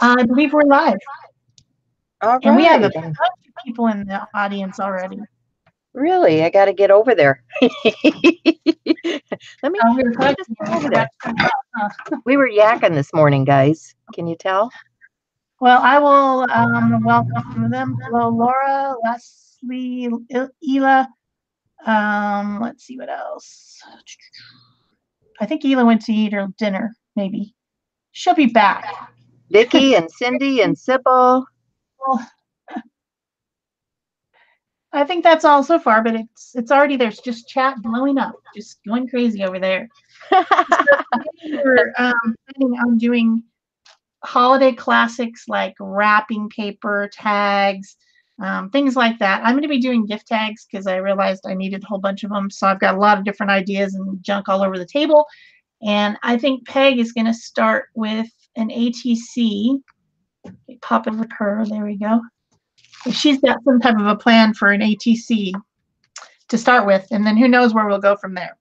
I believe we're live, All and we have a right. bunch of people in the audience already. Really, I got to get over there. let me We were let me talking just and get we over forgot there. to turn it off, huh? We were yakking this morning, guys. Can you tell? Well, I will welcome them. Hello, Laura, Leslie, Ela. Let's see what else. I think Ela went to eat her dinner, maybe. She'll be back. Vicky and Cindy and Sybil. Well, I think that's all so far, but it's already there's just chat blowing up, just going crazy over there. So today we're planning on doing holiday classics like wrapping paper, tags, things like that. I'm going to be doing gift tags because I realized I needed a whole bunch of them. So I've got a lot of different ideas and junk all over the table. And I think Peg is going to start with an ATC. Pop over to her. There we go. She's got some type of a plan for an ATC to start with, and then who knows where we'll go from there.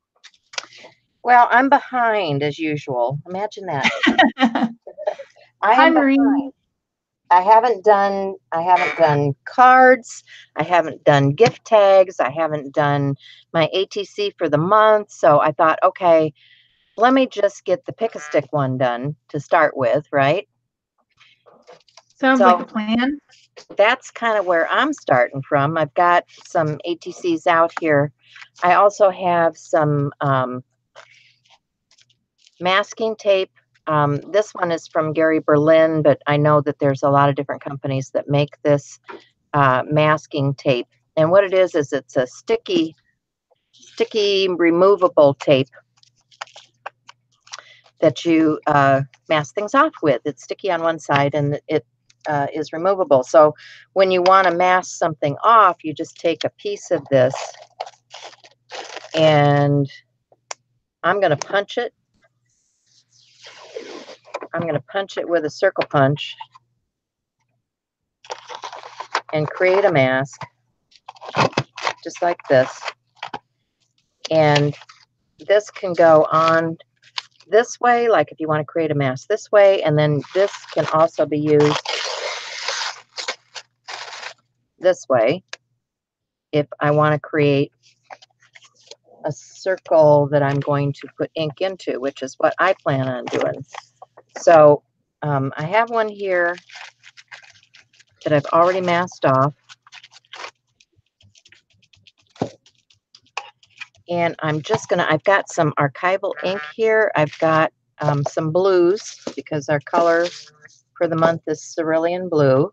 Well, I'm behind as usual. Imagine that. Hi, Marie. Behind. I haven't done cards. I haven't done gift tags. I haven't done my ATC for the month. So I thought, okay, let me just get the pick a stick one done to start with, right? Sounds like a plan. That's kind of where I'm starting from. I've got some ATCs out here. I also have some masking tape. This one is from Gary Berlin, but I know that there's a lot of different companies that make this masking tape. And what it is it's a sticky removable tape that you mask things off with. It's sticky on one side and it is removable. So when you want to mask something off, you just take a piece of this and I'm going to punch it. I'm going to punch it with a circle punch and create a mask just like this. And this can go on this way, like if you want to create a mask this way, and then this can also be used this way if I want to create a circle that I'm going to put ink into, which is what I plan on doing. So I have one here that I've already masked off. And I'm just going to, I've got some archival ink here. I've got some blues because our color for the month is cerulean blue.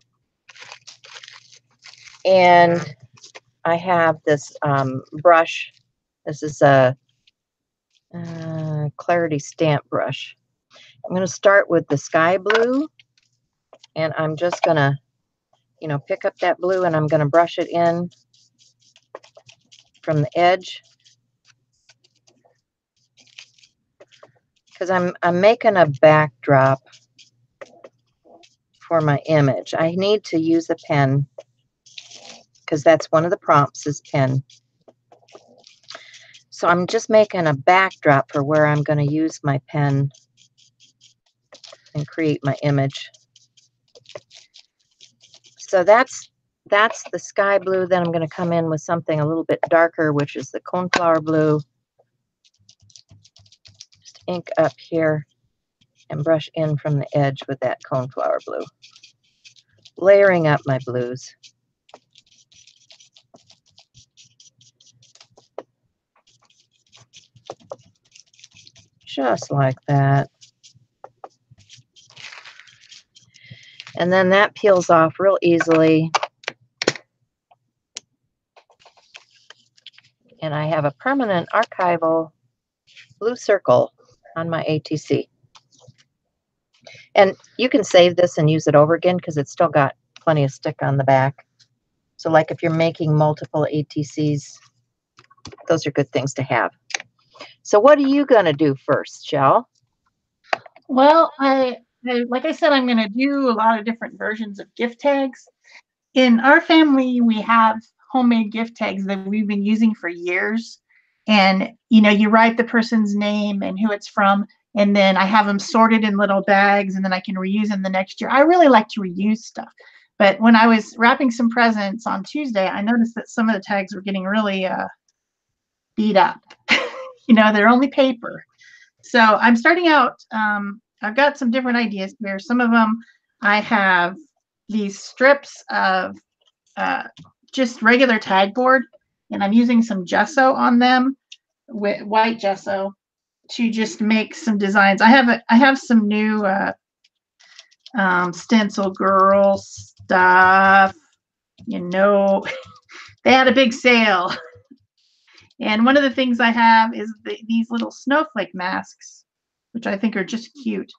And I have this brush. This is a Clarity stamp brush. I'm going to start with the sky blue. And I'm just going to, pick up that blue and I'm going to brush it in from the edge. Because I'm making a backdrop for my image. I need to use a pen because that's one of the prompts is pen. So I'm just making a backdrop for where I'm going to use my pen and create my image. So that's the sky blue. Then I'm going to come in with something a little bit darker, which is the coneflower blue. Just ink up here and brush in from the edge with that coneflower blue. Layering up my blues. Just like that. And then that peels off real easily. And I have a permanent archival blue circle on my ATC. And you can save this and use it over again because it's still got plenty of stick on the back. So like if you're making multiple ATCs, those are good things to have. So what are you going to do first, Shell? Well, like I said, I'm going to do a lot of different versions of gift tags. In our family, we have homemade gift tags that we've been using for years. And, you write the person's name and who it's from. and then I have them sorted in little bags, and then I can reuse them the next year. I really like to reuse stuff. But when I was wrapping some presents on Tuesday, I noticed that some of the tags were getting really beat up. They're only paper. So I'm starting out, I've got some different ideas here. Some of them, I have these strips of just regular tag board, and I'm using some gesso on them, with white gesso, to just make some designs. I have some new Stencil Girl stuff. They had a big sale. And one of the things I have is these little snowflake masks, which I think are just cute.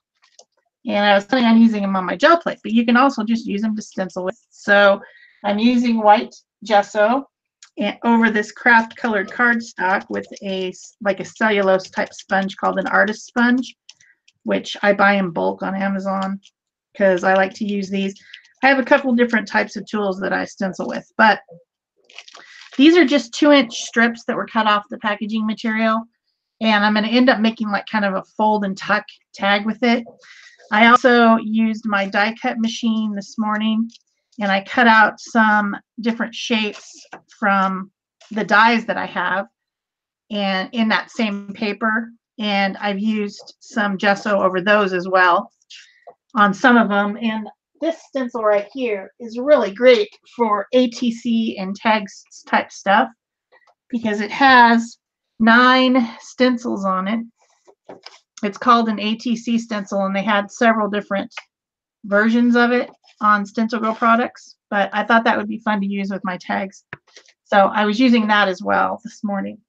And I was planning on using them on my gel plate, but you can also just use them to stencil with. So I'm using white gesso and over this craft colored cardstock with a cellulose type sponge called an artist sponge, which I buy in bulk on Amazon because I like to use these. I have a couple different types of tools that I stencil with, but these are just 2-inch strips that were cut off the packaging material, and I'm going to end up making like kind of a fold and tuck tag with it. I also used my die cut machine this morning, and I cut out some different shapes from the dies that I have, and in that same paper, and I've used some gesso over those as well on some of them. And this stencil right here is really great for ATC and tags type stuff because it has 9 stencils on it. It's called an ATC stencil, and they had several different versions of it on Stencil Girl products, but I thought that would be fun to use with my tags. So I was using that as well this morning.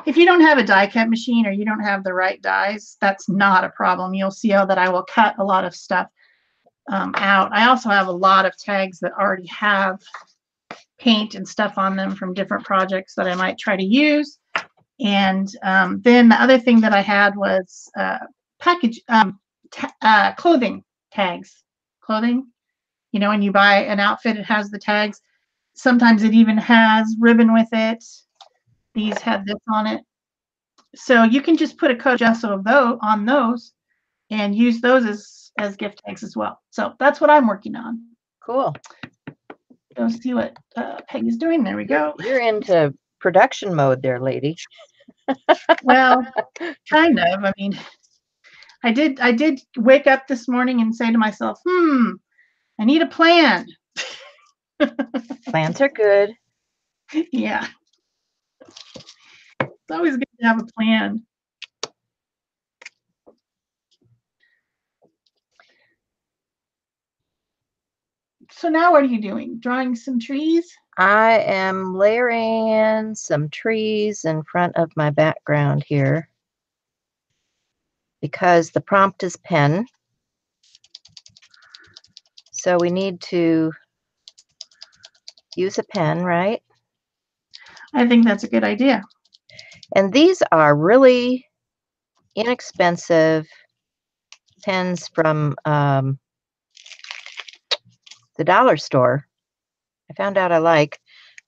If you don't have a die cut machine or you don't have the right dies, that's not a problem. You'll see how that I will cut a lot of stuff out. I also have a lot of tags that already have paint and stuff on them from different projects that I might try to use. And then the other thing that I had was clothing tags. Clothing, when you buy an outfit, it has the tags. Sometimes it even has ribbon with it. These had this on it. So you can just put a coat of gesso on those and use those as gift tags as well. So that's what I'm working on. Cool. Go see what Peggy's doing. There we go. You're into production mode there, lady. Well, kind of. I mean, I did wake up this morning and say to myself, I need a plan. Plans are good. Yeah. It's always good to have a plan. So now what are you doing? Drawing some trees? I am layering in some trees in front of my background here because the prompt is pen. So we need to use a pen, right? I think that's a good idea. And these are really inexpensive pens from the dollar store. I found out I like.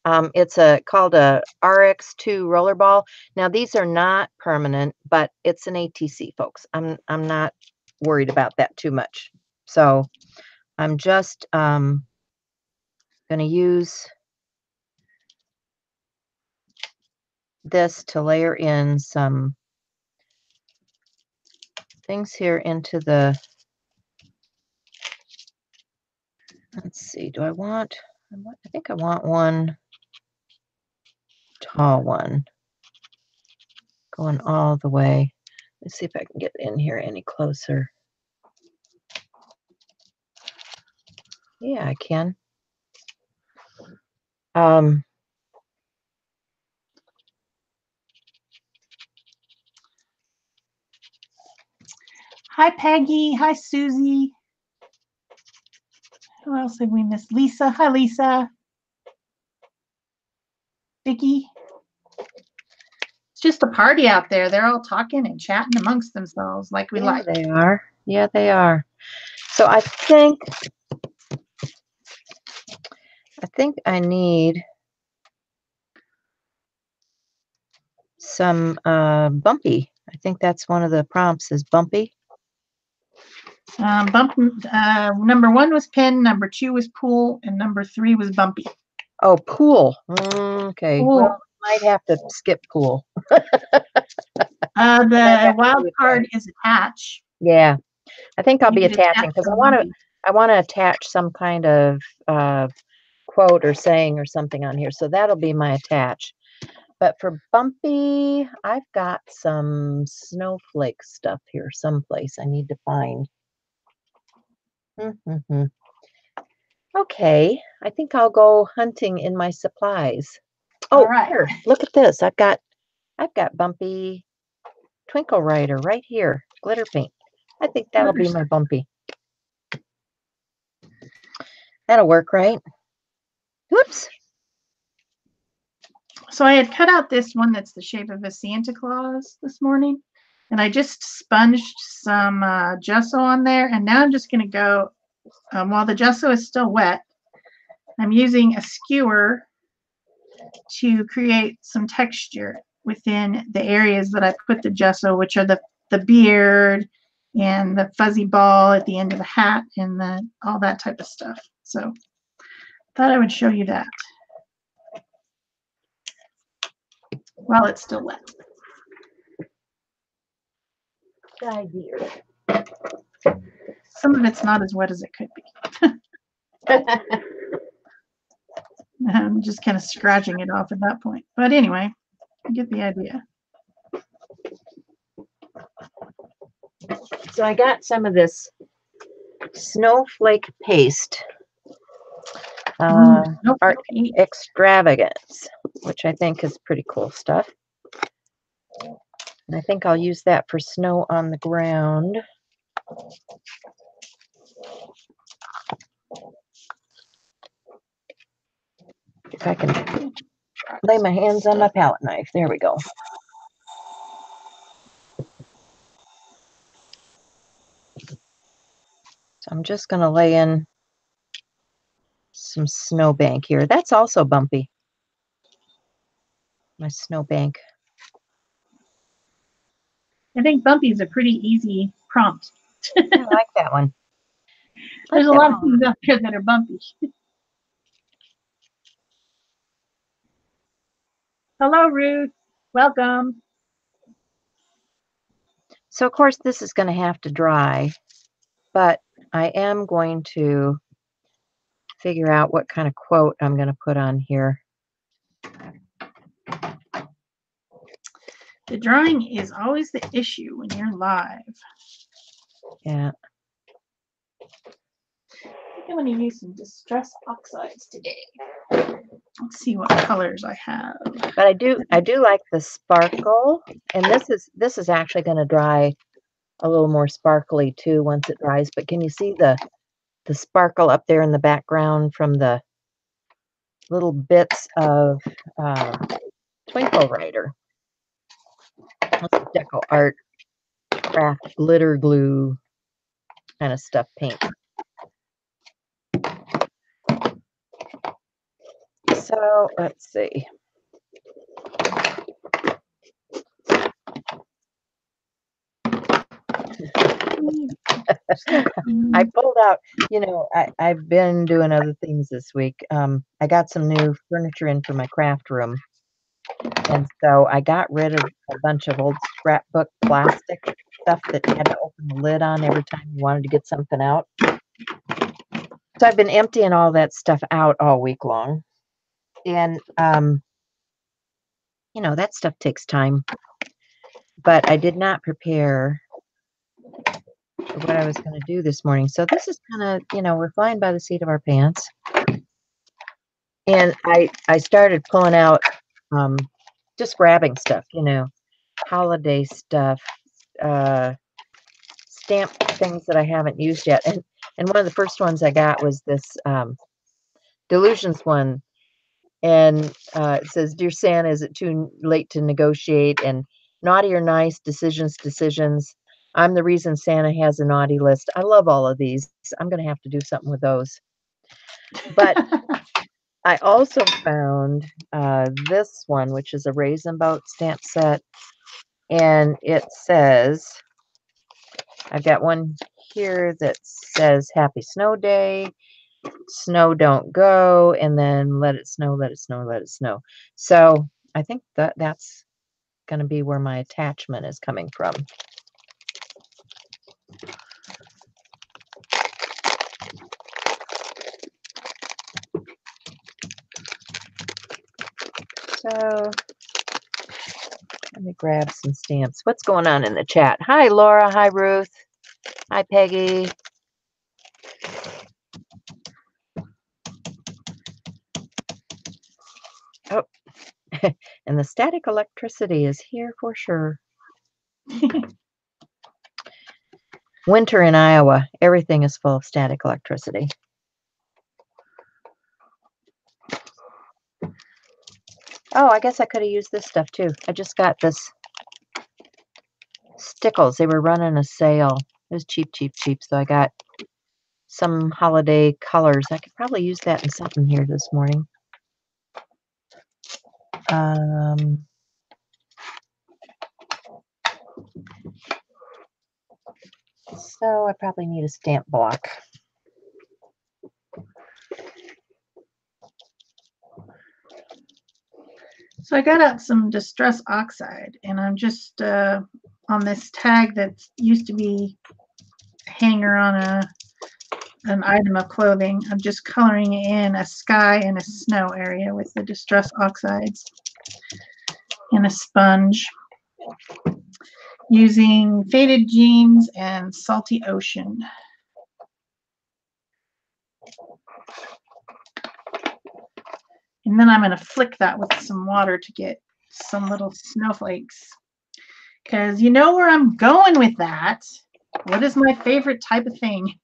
It's called a RX2 rollerball. Now these are not permanent, but it's an ATC, folks. I'm not worried about that too much. So I'm just going to use this to layer in some things here into the, let's see, I think I want one tall one going all the way. Let's see if I can get in here any closer. Yeah, I can. Hi, Peggy. Hi, Susie. Who else have we missed? Lisa. Hi, Lisa. Vicki. It's just a party out there. They're all talking and chatting amongst themselves like we like. They are. Yeah, they are. So I think I need some bumpy I think that's one of the prompts is bumpy. Number 1 was pin, number 2 was pool, and number 3 was bumpy. Oh, pool. Okay. Pool. Well, might have to skip pool. The wild card is attach. Yeah. I think I'll be You could attaching because I want to attach some kind of quote or saying or something on here. So that'll be my attach. But for bumpy, I've got some snowflake stuff here someplace I need to find. Okay, I think I'll go hunting in my supplies. Oh, All right. Here, look at this. I've got bumpy Twinkle Rider right here, glitter paint. I think that'll be my bumpy. That'll work, right? Whoops. So I had cut out this one that's the shape of a Santa Claus this morning, and I just sponged some gesso on there, and now I'm just going to go, while the gesso is still wet, I'm using a skewer to create some texture within the areas that I put the gesso, which are the beard and the fuzzy ball at the end of the hat and all that type of stuff. So thought I would show you that while it's still wet. Good idea. Some of it's not as wet as it could be. I'm just kind of scratching it off at that point. But anyway, you get the idea. So I got some of this snowflake paste. Art Extravagance, which I think is pretty cool stuff. And I think I'll use that for snow on the ground. If I can lay my hands on my palette knife. There we go. So I'm just going to lay in some snowbank here. That's also bumpy. My snowbank. I think bumpy is a pretty easy prompt. I like that one. There's a lot of things out there that are bumpy. Hello, Ruth. Welcome. So, of course, this is going to have to dry, but I am going to figure out what kind of quote I'm going to put on here. The drawing is always the issue when you're live. Yeah. I think I'm going to use some Distress Oxides today. Let's see what colors I have. But I do like the sparkle, and this is actually going to dry a little more sparkly too once it dries. But can you see the sparkle up there in the background from the little bits of Twinkle Rider? That's Deco Art Craft glitter glue kind of stuff paint. So let's see. I pulled out, I've been doing other things this week. I got some new furniture in for my craft room. And so I got rid of a bunch of old scrapbook plastic stuff that you had to open the lid on every time you wanted to get something out. So I've been emptying all that stuff out all week long. And, that stuff takes time. But I did not prepare for what I was going to do this morning. So this is kind of, we're flying by the seat of our pants. And I started pulling out, just grabbing stuff, holiday stuff, stamp things that I haven't used yet. And one of the first ones I got was this Delusions one. And it says, "Dear Santa, is it too late to negotiate?" And naughty or nice, decisions. I'm the reason Santa has a naughty list. I love all of these. I'm going to have to do something with those. But I also found this one, which is a Raisin Boat stamp set. And it says, I've got one here that says happy snow day, snow don't go, and then let it snow, let it snow, let it snow. So I think that's going to be where my attachment is coming from. So let me grab some stamps. What's going on in the chat? Hi, Laura. Hi, Ruth. Hi, Peggy. Oh, and the static electricity is here for sure. Winter in Iowa, everything is full of static electricity. Oh, I guess I could have used this stuff too. I just got this Stickles. They were running a sale. It was cheap, cheap, cheap. So I got some holiday colors. I could probably use that in something here this morning. So I probably need a stamp block. So I got out some Distress Oxide, and I'm just on this tag that used to be a hanger on an item of clothing. I'm just coloring in a sky and a snow area with the Distress Oxides and a sponge, using Faded Jeans and Salty Ocean. And then I'm going to flick that with some water to get some little snowflakes. Because you know where I'm going with that. What is my favorite type of thing?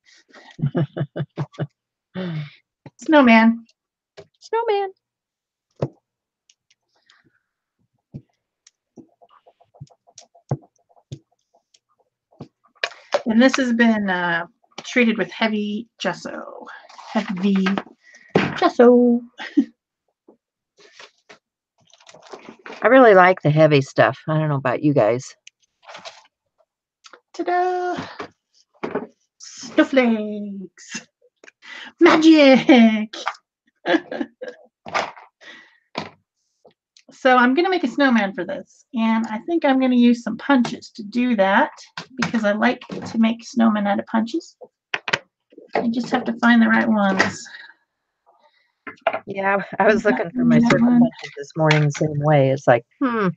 Snowman. Snowman. And this has been treated with heavy gesso. Heavy gesso. I really like the heavy stuff. I don't know about you guys. Ta-da! Snowflakes. Magic! So I'm going to make a snowman for this. And I think I'm going to use some punches to do that because I like to make snowmen out of punches. I just have to find the right ones. Yeah, I was looking for my circle punches this morning the same way. It's like, wonder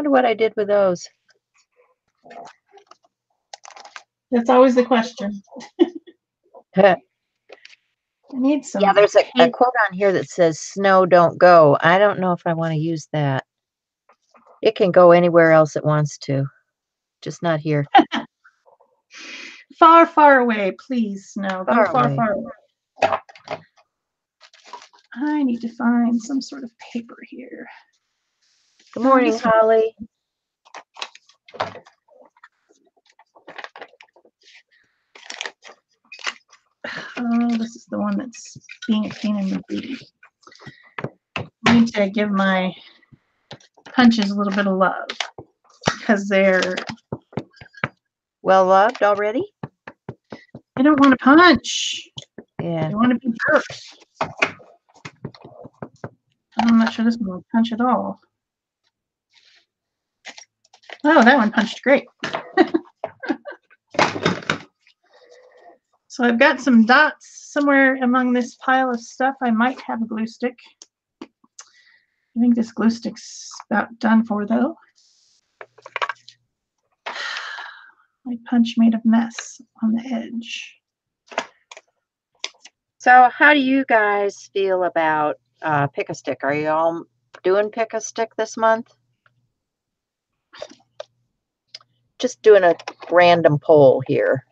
what I did with those. That's always the question. I need some. Yeah, there's a quote on here that says, snow don't go. I don't know if I want to use that. It can go anywhere else it wants to, just not here. Far, far away, please, snow. Go far, far away. I need to find some sort of paper here. Good morning, Holly. Oh, this is the one that's being a pain in the booty. I need to give my punches a little bit of love because they're well loved already. I don't want to punch. Yeah. I want to be jerks. I'm not sure this one will punch at all. Oh, that one punched great. So I've got some dots somewhere among this pile of stuff. I might have a glue stick. I think this glue stick's about done for, though. My punch made a mess on the edge. So how do you guys feel about Pick a Stick? Are you all doing Pick a Stick this month? Just doing a random poll here.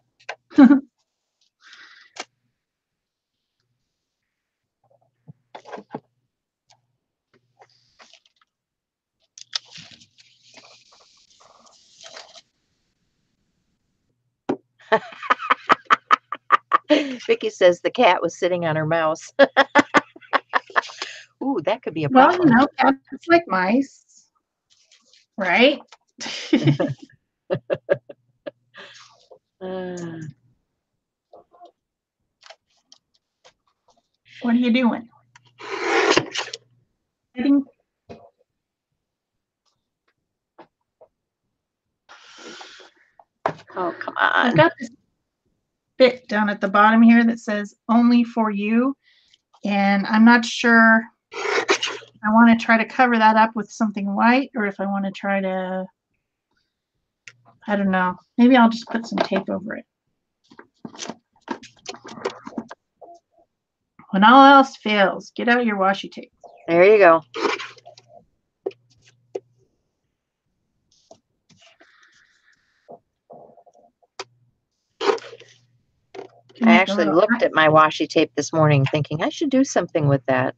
Vicky says the cat was sitting on her mouse. Ooh, that could be a problem. Well, you know, cats like mice, right? What are you doing? Writing? Oh, come I've on. got this bit down at the bottom here that says only for you. And I'm not sure if I want to try to cover that up with something white or if I want to try to, I don't know. Maybe I'll just put some tape over it. When all else fails, get out your washi tape. There you go. I actually looked at my washi tape this morning thinking I should do something with that.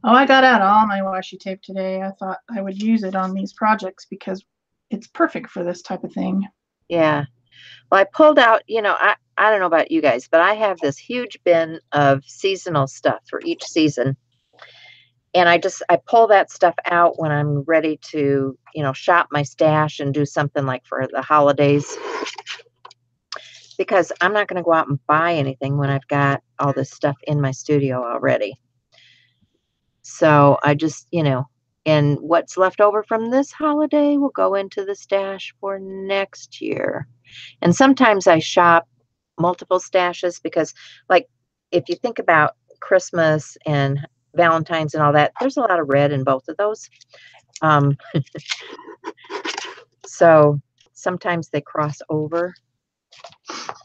Oh, I got out all my washi tape today. I thought I would use it on these projects because it's perfect for this type of thing. Yeah. Well, I pulled out, you know, I don't know about you guys, but I have this huge bin of seasonal stuff for each season. And I pull that stuff out when I'm ready to, you know, shop my stash and do something like for the holidays. Because I'm not going to go out and buy anything when I've got all this stuff in my studio already. So I just, you know, and what's left over from this holiday will go into the stash for next year. And sometimes I shop multiple stashes because, like, if you think about Christmas and Valentine's and all that, there's a lot of red in both of those. So sometimes they cross over.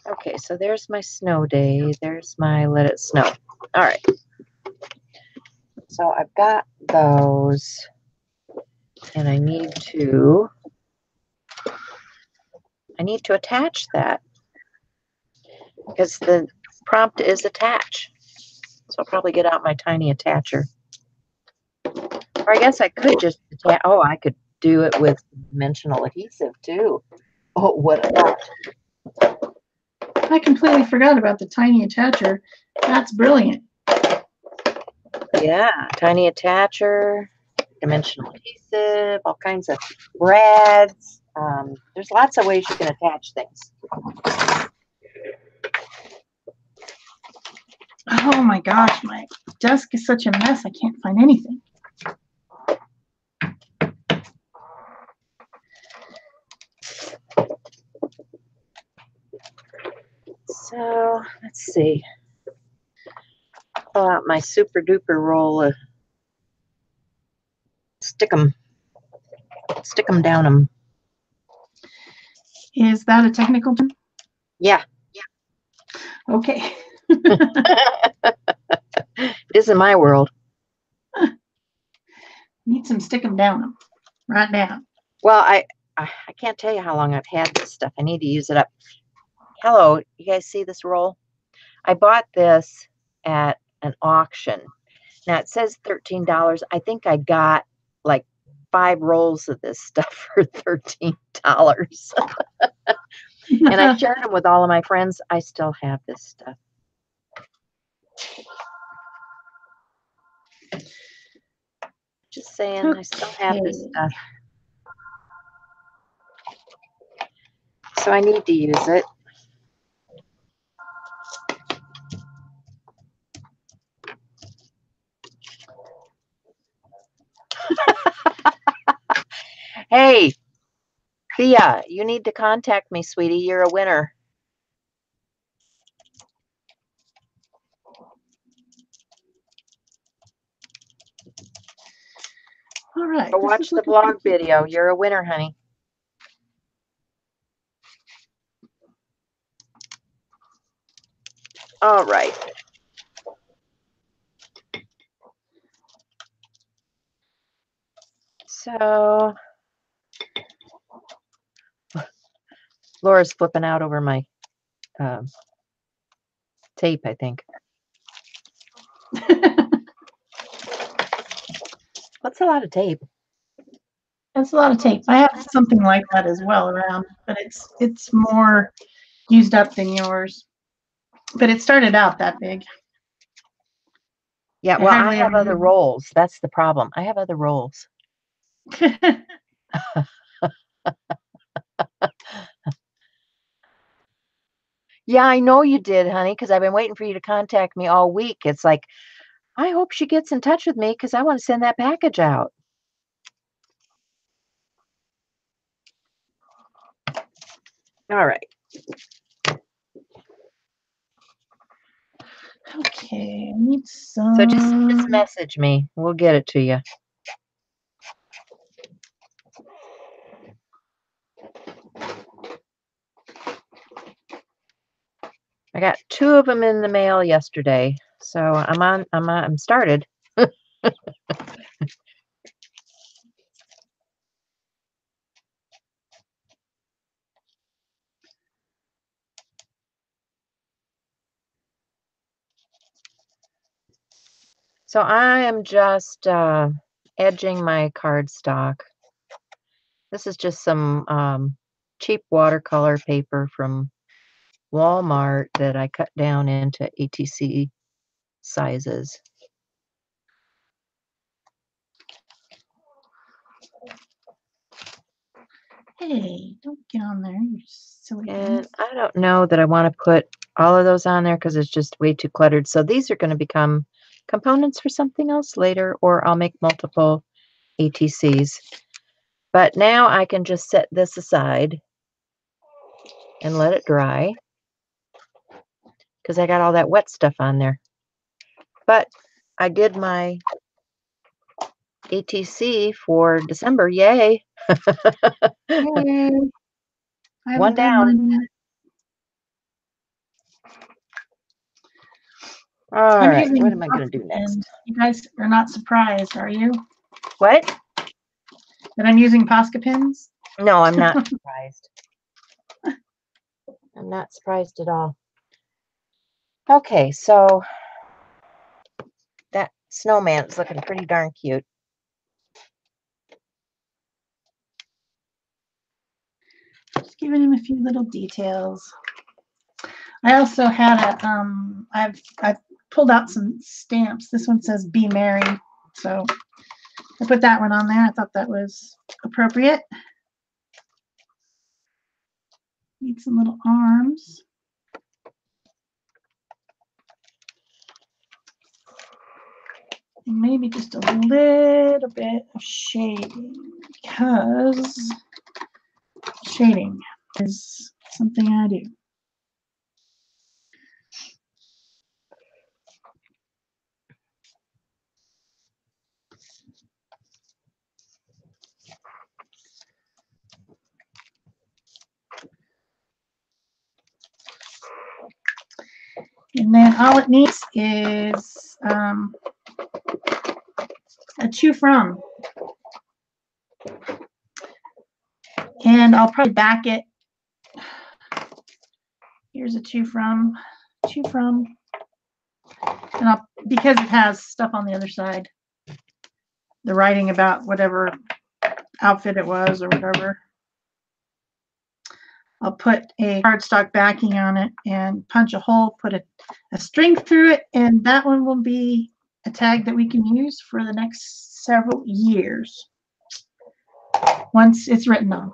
Okay, so there's my snow day. There's my let it snow. All right. So I've got those, and I need to attach that because the prompt is attach. So I'll probably get out my tiny attacher. Or I guess I could just attach. Oh, I could do it with dimensional adhesive too. Oh, what a thought. I completely forgot about the tiny attacher. That's brilliant. Yeah, tiny attacher, dimensional adhesive, all kinds of brads. There's lots of ways you can attach things. Oh my gosh, my desk is such a mess. I can't find anything. So let's see. Pull out my super duper roll of stick 'em down 'em. Is that a technical term? Yeah. Okay. It is in my world. Need some stick 'em down 'em right now. Well, I can't tell you how long I've had this stuff. I need to use it up. Hello, you guys see this roll? I bought this at an auction. Now it says $13. I think I got like 5 rolls of this stuff for $13. And I shared them with all of my friends. I still have this stuff. Just saying, I still have this stuff. So I need to use it. Hey, Thea, you need to contact me, sweetie. You're a winner. All right. Go watch the blog video. You're a winner, honey. All right. So Laura's flipping out over my tape, I think. What's a lot of tape? That's a lot of tape. I have something like that as well around, but it's more used up than yours. But it started out that big. Yeah, well, I have other rolls. That's the problem. I have other rolls. Yeah, I know you did, honey, because I've been waiting for you to contact me all week. It's like, I hope she gets in touch with me because I want to send that package out. All right. Okay, I need some. So just message me. We'll get it to you. I got 2 of them in the mail yesterday, so I'm started. So I am just edging my cardstock. This is just some cheap watercolor paper from Walmart that I cut down into ATC sizes. Hey, don't get on there, you silly And thing. I don't know that I want to put all of those on there because it's just way too cluttered. So these are going to become components for something else later, or I'll make multiple ATCs. But now I can just set this aside and let it dry because I got all that wet stuff on there. But I did my ATC for December. Yay. Yay. I have a One down. deadline yet. All I'm right. using What am I going to do Posca next? pens. You guys are not surprised, are you? What? That I'm using Posca pens? No, I'm not surprised. I'm not surprised at all. Okay, so that snowman's looking pretty darn cute. Just giving him a few little details. I also had I've pulled out some stamps. This one says "Be Merry," so I put that one on there. I thought that was appropriate. Need some little arms. And maybe just a little bit of shading, because shading is something I do. And then all it needs is a chew from. And I'll probably back it. Here's a chew from. And I'll, because it has stuff on the other side, the writing about whatever outfit it was or whatever, I'll put a cardstock backing on it and punch a hole, put a string through it, and that one will be a tag that we can use for the next several years once it's written on.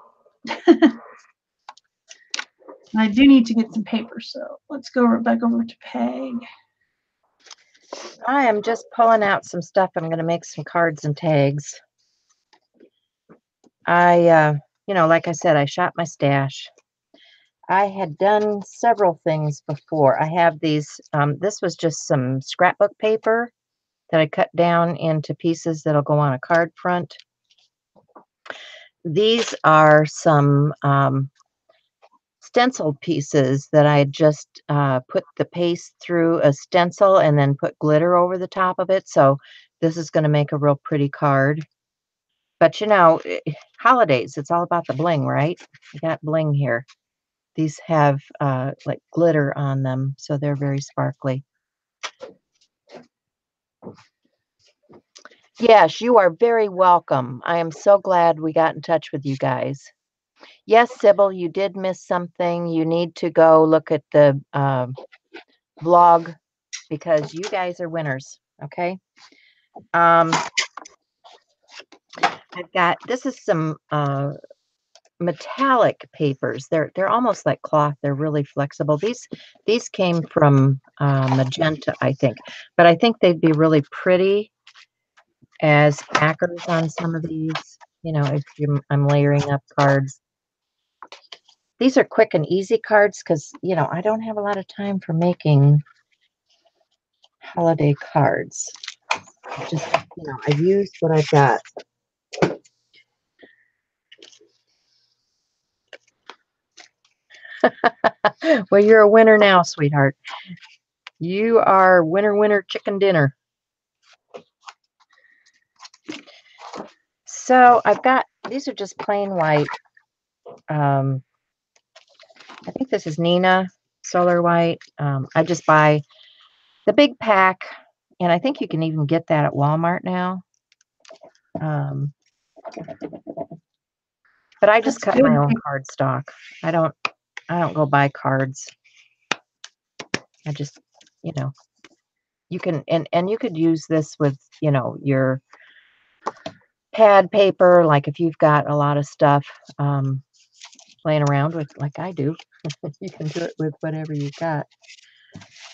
I do need to get some paper, so let's go back over to Peg. I am just pulling out some stuff. I'm going to make some cards and tags. Like I said, I shot my stash. I had done several things before. I have these, this was just some scrapbook paper that I cut down into pieces that'll go on a card front. These are some stenciled pieces that I just put the paste through a stencil and then put glitter over the top of it. So this is going to make a real pretty card. But holidays, it's all about the bling, right? You got bling here. These have like glitter on them, so they're very sparkly. Yes, you are very welcome. I am so glad we got in touch with you guys. Yes, Sybil, you did miss something. You need to go look at the vlog because you guys are winners, okay? I've got, this is some metallic papers. They're almost like cloth. They're really flexible. These came from Magenta, I think, but I think they'd be really pretty as packers on some of these. You know, if I'm layering up cards. These are quick and easy cards because, you know, I don't have a lot of time for making holiday cards. Just, you know, I've used what I've got. Well, you're a winner now, sweetheart. You are winner, winner, chicken dinner. So I've got, these are just plain white. I think this is Nina Solar White. I just buy the big pack, and I think you can even get that at Walmart now. But I just cut my own cardstock. I don't go buy cards. I just, you know, you can, and you could use this with, you know, your pad paper, like if you've got a lot of stuff playing around with, like I do. You can do it with whatever you've got.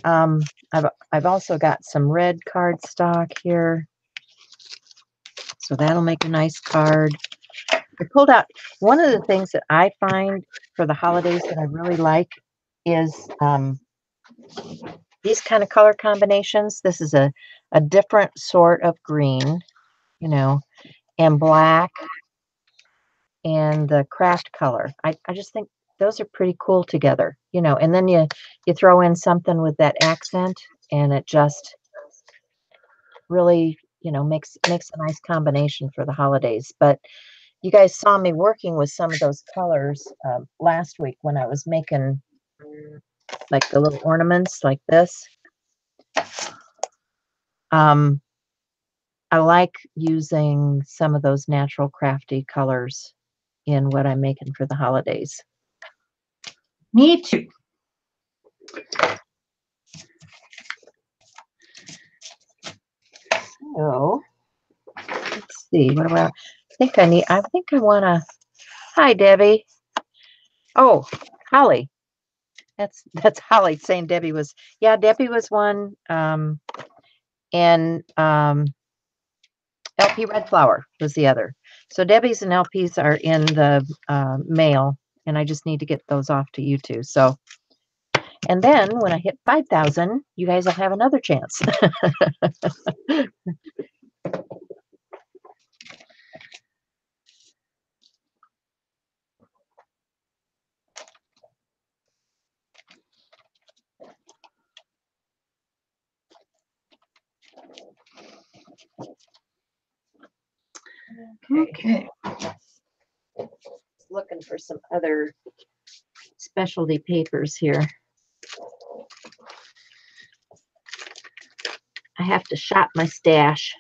I've also got some red cardstock here, so that'll make a nice card. I pulled out one of the things that I find for the holidays that I really like is these kind of color combinations. This is a different sort of green, you know, and black and the craft color. I just think those are pretty cool together, you know, and then you throw in something with that accent and it just really, you know, makes a nice combination for the holidays. But you guys saw me working with some of those colors last week when I was making like the little ornaments like this. I like using some of those natural crafty colors in what I'm making for the holidays. Me too. So let's see. What do I think I need? I think I want to. Hi, Debbie. Oh, Holly. That's Holly saying Debbie was. Yeah, Debbie was one. And LP Red Flower was the other. So Debbie's and LP's are in the mail, and I just need to get those off to you two. So, and then when I hit 5,000, you guys will have another chance. Okay. Looking for some other specialty papers here. I have to shop my stash.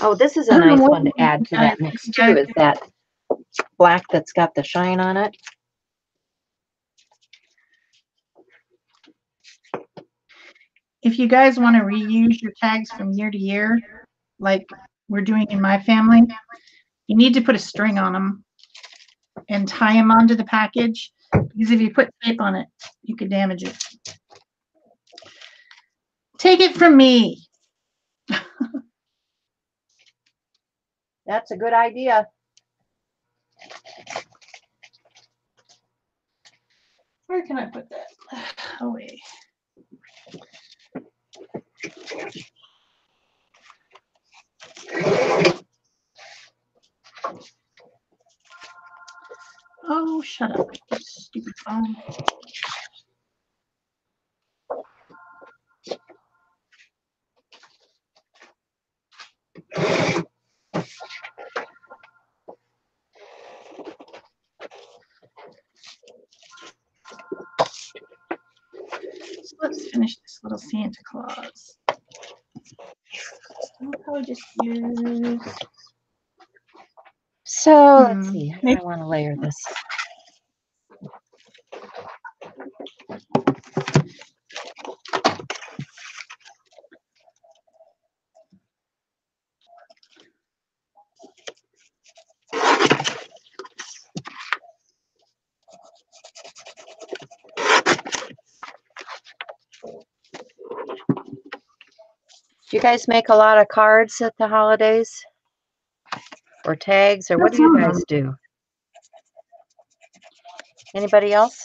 Oh, this is a nice one to add to that mix too, is that black that's got the shine on it. If you guys want to reuse your tags from year to year, like we're doing in my family, you need to put a string on them and tie them onto the package, because if you put tape on it, you could damage it. Take it from me. That's a good idea. Where can I put that? Away. Oh, shut up, you stupid phone. So let's finish this little Santa Claus. I'll probably just use. So let's see. How do I want to layer this? Do you guys make a lot of cards at the holidays? Or tags? Or what do you guys do? Anybody else?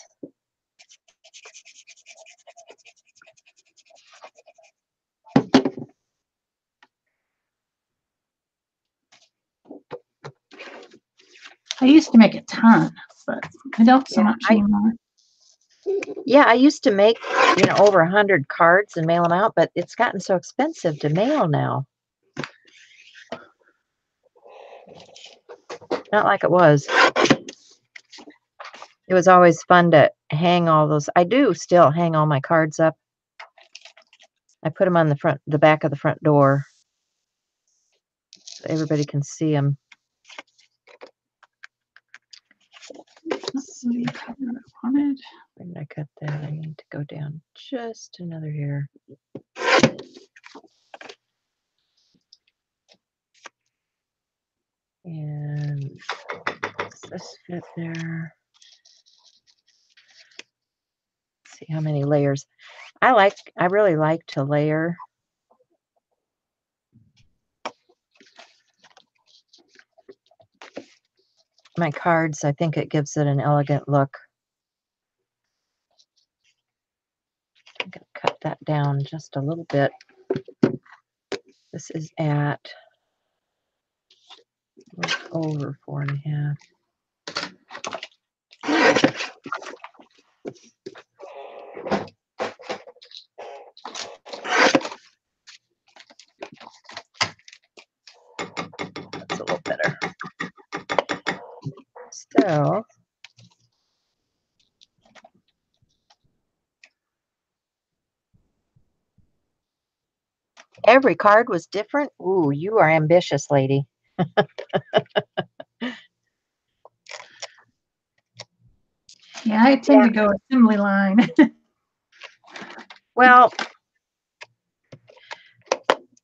I used to make a ton, but I don't so much anymore. Yeah, I used to make, over 100 cards and mail them out, but it's gotten so expensive to mail now. Not like it was. It was always fun to hang all those. I do still hang all my cards up. I put them on the back of the front door so everybody can see them. Let's see what I wanted. Where did I cut that? I need to go down just another hair. And does this fit there? Let's see how many layers. I really like to layer. My cards. I think it gives it an elegant look. I'm going to cut that down just a little bit. This is at over 4.5. That's a little better. So every card was different. Ooh, you are ambitious, lady. Yeah, I tend to go assembly line. Well,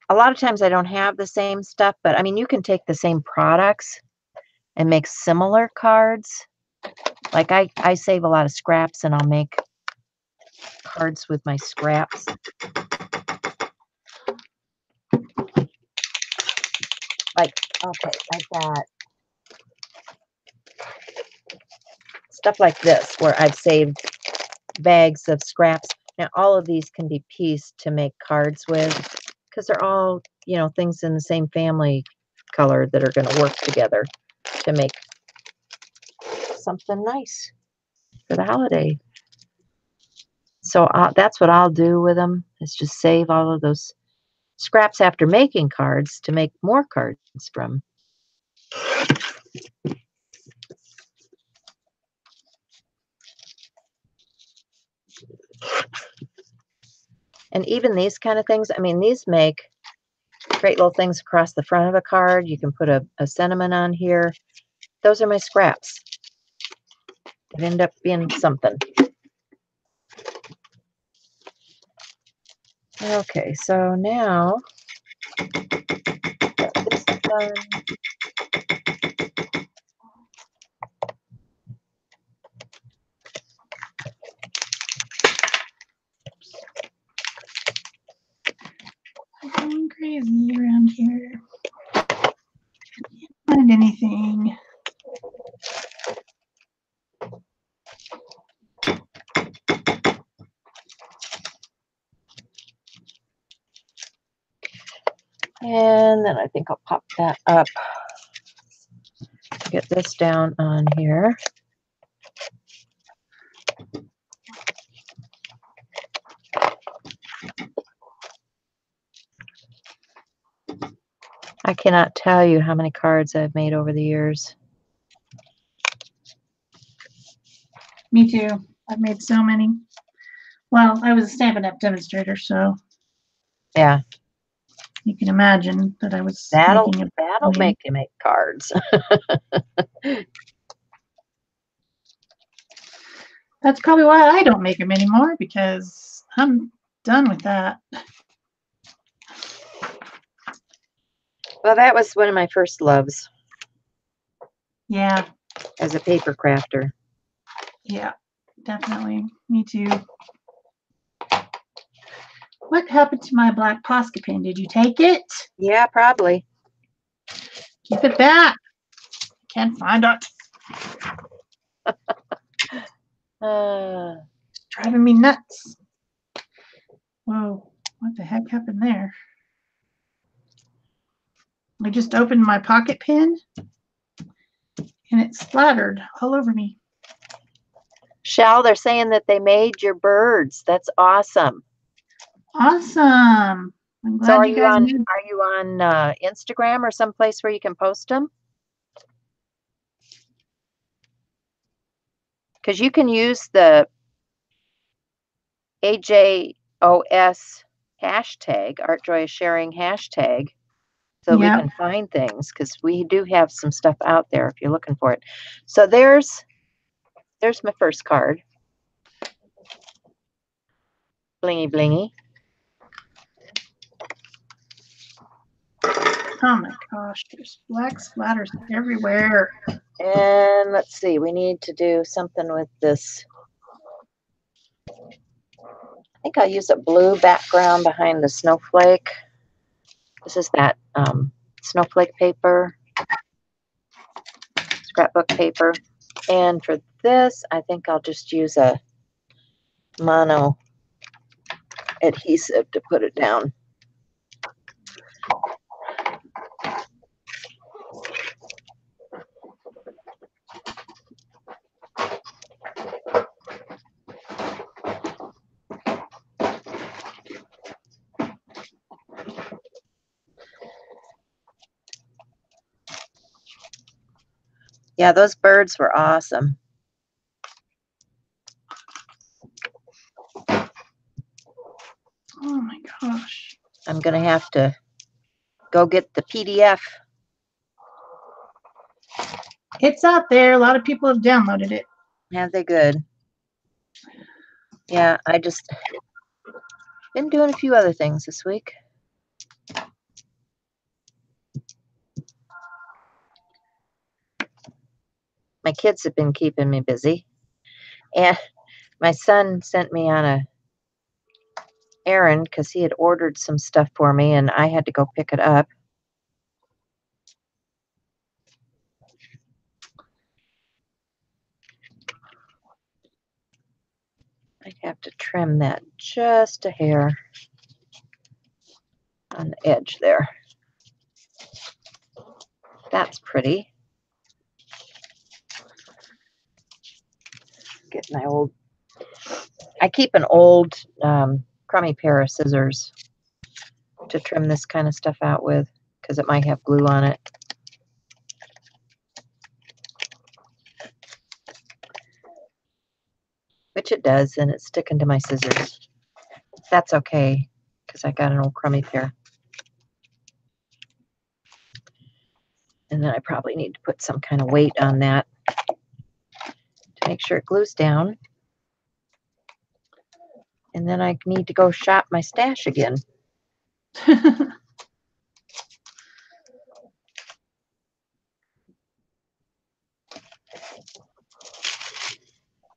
a lot of times I don't have the same stuff, but I mean, you can take the same products and make similar cards. Like I save a lot of scraps and I'll make cards with my scraps. Like, okay, I've got stuff like this where I've saved bags of scraps. Now, all of these can be pieced to make cards with because they're all, things in the same family color that are going to work together to make something nice for the holiday. So that's what I'll do with them, is just save all of those scraps after making cards to make more cards from. And even these kind of things, I mean, these make great little things across the front of a card. You can put a sentiment on here. Those are my scraps. It ended up being something. Okay, so now got this done. I'm going crazy around here. Can't find anything. And then I think I'll pop that up. Get this down on here. I cannot tell you how many cards I've made over the years. Me too. I've made so many. Well, I was a Stampin' Up! Demonstrator, so yeah, you can imagine that I was that'll making make you make cards. That's probably why I don't make them anymore, because I'm done with that. Well, that was one of my first loves. Yeah. As a paper crafter. Yeah, definitely. Me too. What happened to my black Posca pen? Did you take it? Yeah, probably. Keep it back. Can't find it. It's driving me nuts. Whoa, what the heck happened there? I just opened my pocket pen and it splattered all over me. Shell, they're saying that they made your birds. That's awesome. Awesome. I'm glad So are you you guys on made it. are you on Instagram or someplace where you can post them? Because you can use the AJOS hashtag, Art Joy is Sharing hashtag, so we Yeah. can find things, because we do have some stuff out there if you're looking for it. So there's my first card. Blingy blingy. Oh my gosh, there's black splatters everywhere. And let's see, we need to do something with this. I think I'll use a blue background behind the snowflake. This is that snowflake paper, scrapbook paper. And for this, I think I'll just use a mono adhesive to put it down. Yeah, those birds were awesome. Oh my gosh. I'm going to have to go get the PDF. It's out there. A lot of people have downloaded it. Have they good? Yeah, I just been doing a few other things this week. My kids have been keeping me busy. And my son sent me on a errand because he had ordered some stuff for me and I had to go pick it up. I have to trim that just a hair on the edge there. That's pretty. Get my old, I keep an old crummy pair of scissors to trim this kind of stuff out with because it might have glue on it. Which it does, and it's sticking to my scissors. That's okay because I got an old crummy pair. And then I probably need to put some kind of weight on that to make sure it glues down. And then I need to go shop my stash again.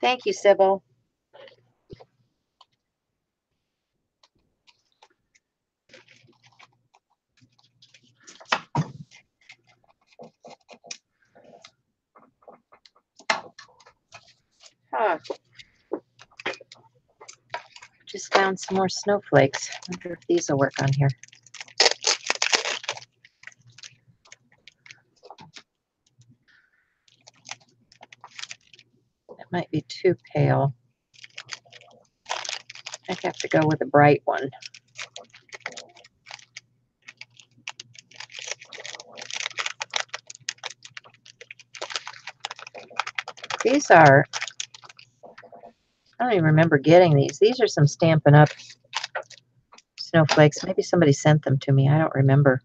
Thank you, Sybil. Huh. Just found some more snowflakes. Wonder if these will work on here. That might be too pale. I'd have to go with a bright one. These are, I don't even remember getting these. These are some Stampin' Up! Snowflakes. Maybe somebody sent them to me. I don't remember.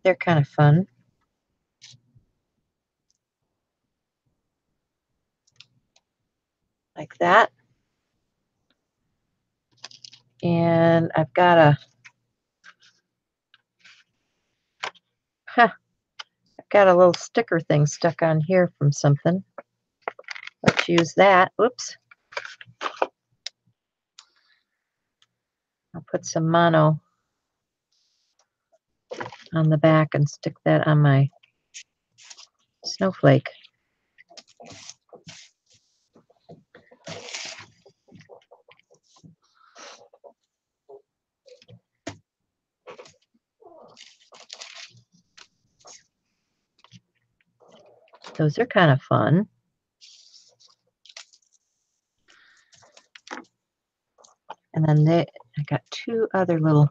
They're kind of fun. Like that. And I've got got a little sticker thing stuck on here from something. Let's use that. Oops. I'll put some mono on the back and stick that on my snowflake. Those are kind of fun. And then I got two other little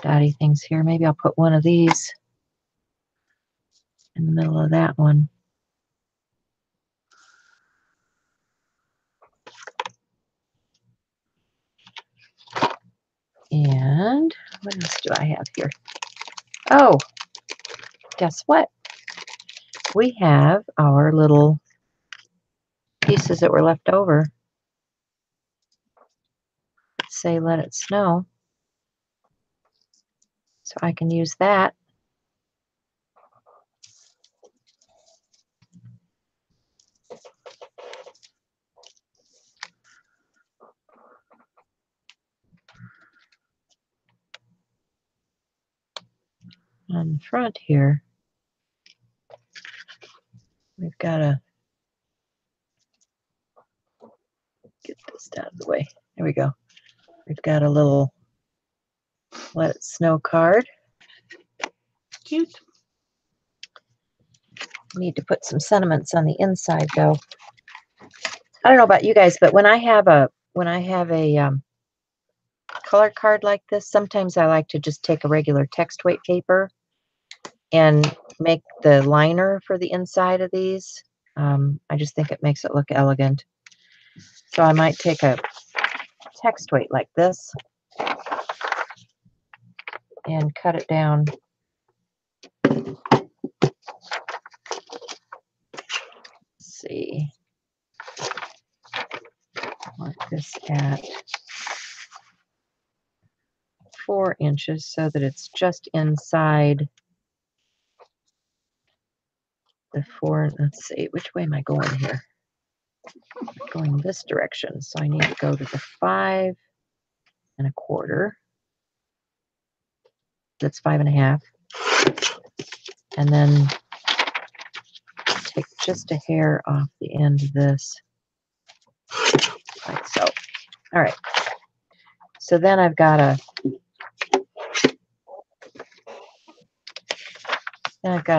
dotty things here. Maybe I'll put one of these in the middle of that one. And what else do I have here? Oh, guess what? We have our little pieces that were left over. Let's say let it snow. So I can use that. On the front here, we've got to get this out of the way. There we go. We've got a little let it snow card. Cute. Need to put some sentiments on the inside though. I don't know about you guys, but when I have a color card like this, sometimes I like to just take a regular text weight paper and make the liner for the inside of these. I just think it makes it look elegant. So I might take a text weight like this and cut it down. Let's see. Mark this at 4 inches so that it's just inside the 4. Let's see, which way am I going here? I'm going this direction, so I need to go to the 5 1/4. That's 5 1/2. And then take just a hair off the end of this, like so. All right. So then I've got a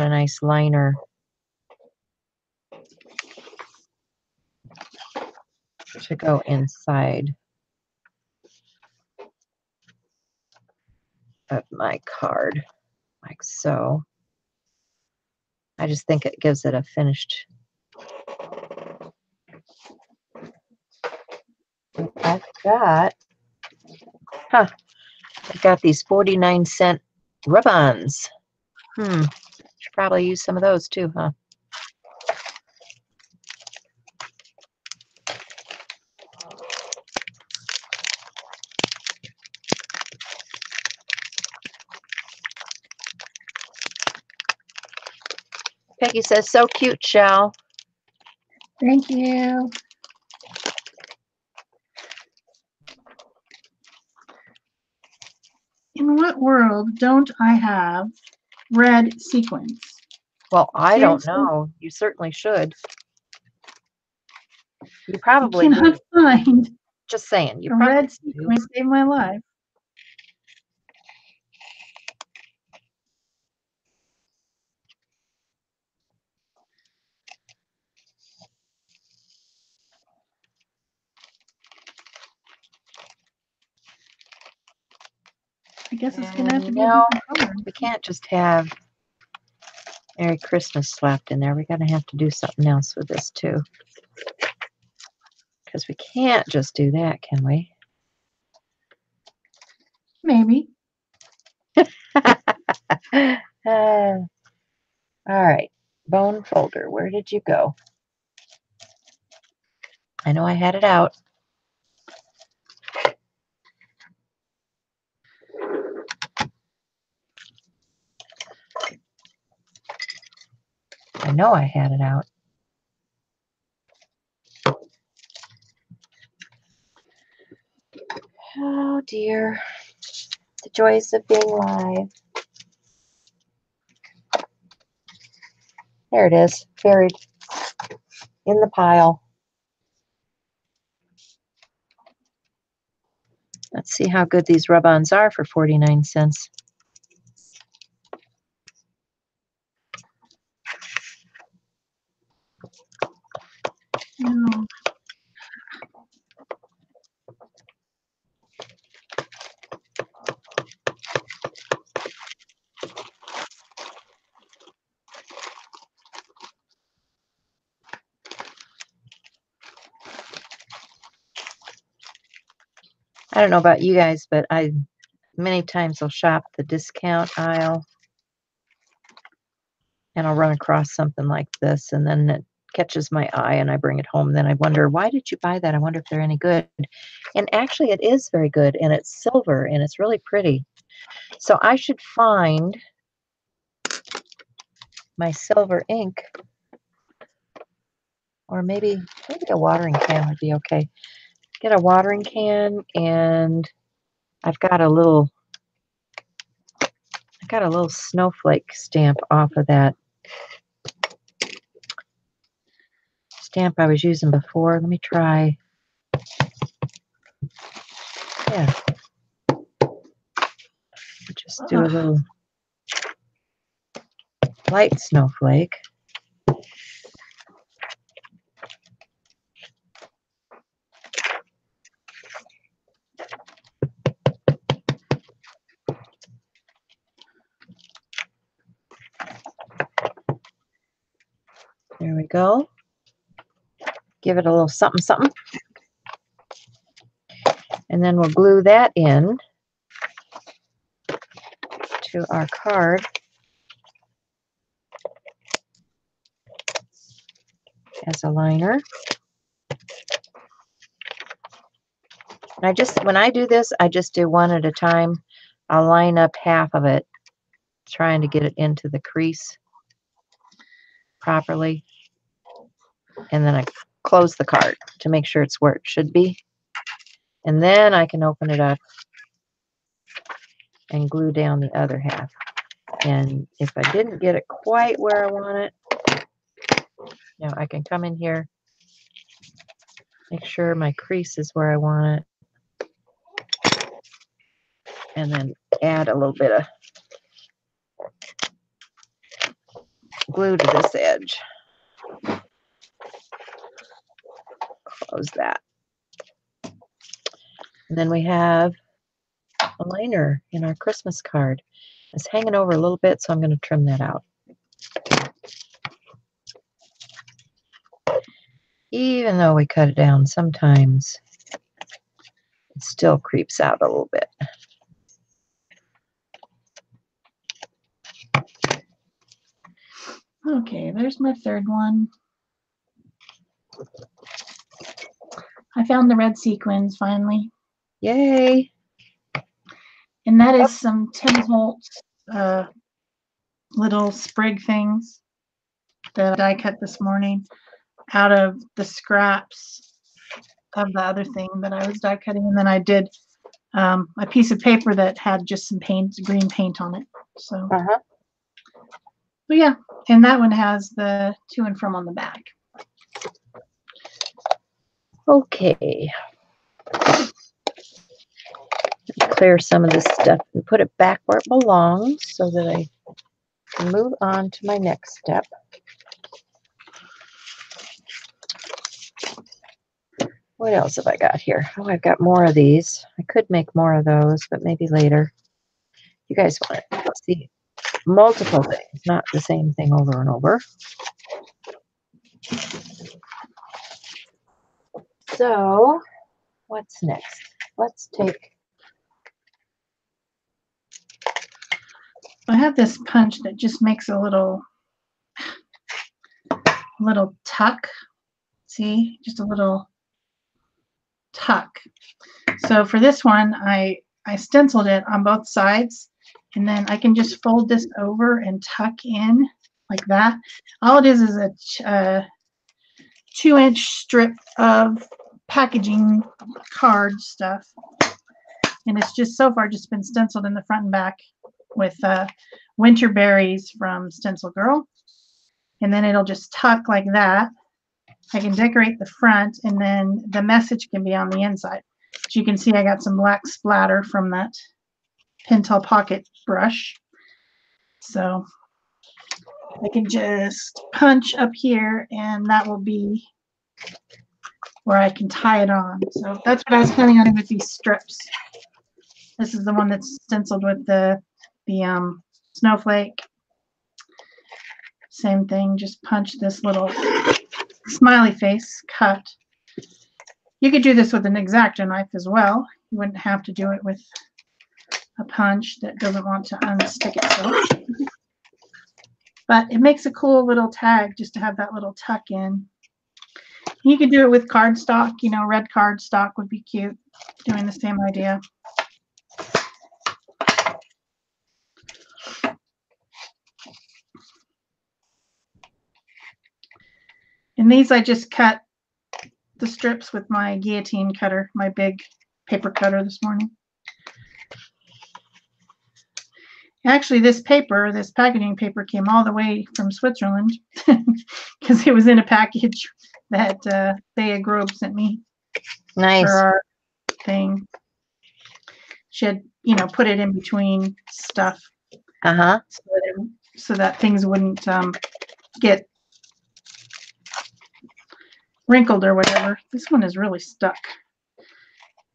nice liner to go inside of my card, like so. I just think it gives it a finished. I've got these 49-cent rub-ons. Should probably use some of those too, huh? Peggy says, so cute, Shell. Thank you. In what world don't I have red sequins? Well, I don't Seriously? know. You certainly should. You probably I cannot find just saying. You a probably red sequin to save my life. I guess it's gonna have to be a different color. We can't just have Merry Christmas slapped in there. We're gonna have to do something else with this too. Because we can't just do that, can we? Maybe. All right. Bone folder. Where did you go? I know I had it out. know I had it out. Oh dear. The joys of being live. There it is, buried in the pile. Let's see how good these rub-ons are for 49 cents. No. I don't know about you guys, but many times I'll shop the discount aisle and I'll run across something like this, and then it catches my eye and I bring it home. Then I wonder, why did you buy that? I wonder if they're any good. And actually it is very good, and it's silver and it's really pretty. So I should find my silver ink, or maybe a watering can would be okay. Get a watering can, and I've got a little snowflake stamp off of that stamp I was using before. Let me try. Yeah. Just do a little light snowflake. There we go. Give it a little something, something. And then we'll glue that in to our card as a liner. And when I do this, I just do one at a time. I'll line up half of it, trying to get it into the crease properly. And then I close the card to make sure it's where it should be. And then I can open it up and glue down the other half. And if I didn't get it quite where I want it, now I can come in here, make sure my crease is where I want it, and then add a little bit of glue to this edge. Close that. And then we have a liner in our Christmas card. It's hanging over a little bit, so I'm going to trim that out. Even though we cut it down, sometimes it still creeps out a little bit. Okay, there's my third one. I found the red sequins finally. Yay! And that is some Tim Holtz little sprig things that I cut this morning out of the scraps of the other thing that I was die cutting. And then I did a piece of paper that had just some paint, green paint on it. So, but yeah, and that one has the to and from on the back. Okay. Clear some of this stuff and put it back where it belongs so that I can move on to my next step. What else have I got here? Oh, I've got more of these. I could make more of those, but maybe later. You guys want to see multiple things, not the same thing over and over. So, what's next? Let's take... I have this punch that just makes a little tuck. See, just a little tuck. So for this one, I stenciled it on both sides, and then I can just fold this over and tuck in like that. All it is a 2-inch strip of packaging card stuff. And it's just so far just been stenciled in the front and back with winter berries from Stencil Girl. And then it'll just tuck like that. I can decorate the front, and then the message can be on the inside. So you can see I got some black splatter from that Pentel Pocket brush. So I can just punch up here, and that will be where I can tie it on. So that's what I was planning on doing with these strips. This is the one that's stenciled with the snowflake. Same thing, just punch this little smiley face cut. You could do this with an X-Acto knife as well. You wouldn't have to do it with a punch that doesn't want to unstick itself. But it makes a cool little tag just to have that little tuck in. You could do it with cardstock, you know, red cardstock would be cute, doing the same idea. And these I just cut the strips with my guillotine cutter, my big paper cutter this morning. Actually, this paper, this packaging paper came all the way from Switzerland because it was in a package that Thea Grove sent me. Nice. For our thing. She had, you know, put it in between stuff. Uh-huh. So that things wouldn't get wrinkled or whatever. This one is really stuck.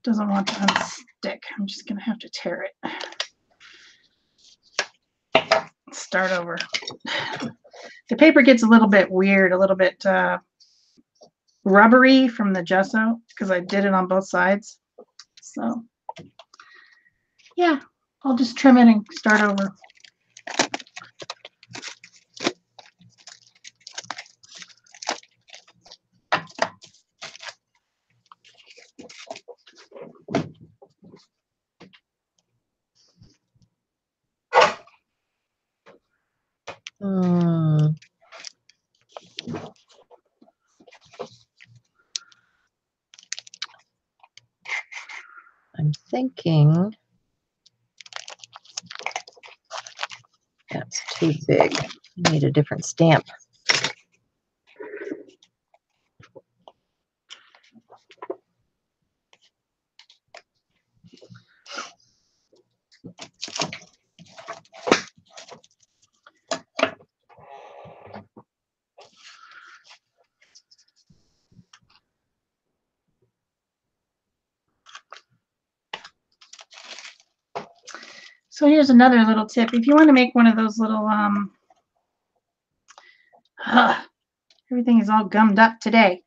Doesn't want to unstick. I'm just going to have to tear it. Start over. The paper gets a little bit weird, a little bit rubbery from the gesso because I did it on both sides. So yeah, I'll just trim it and start over. I'm thinking that's too big. I need a different stamp. So here's another little tip. If you want to make one of those little, everything is all gummed up today.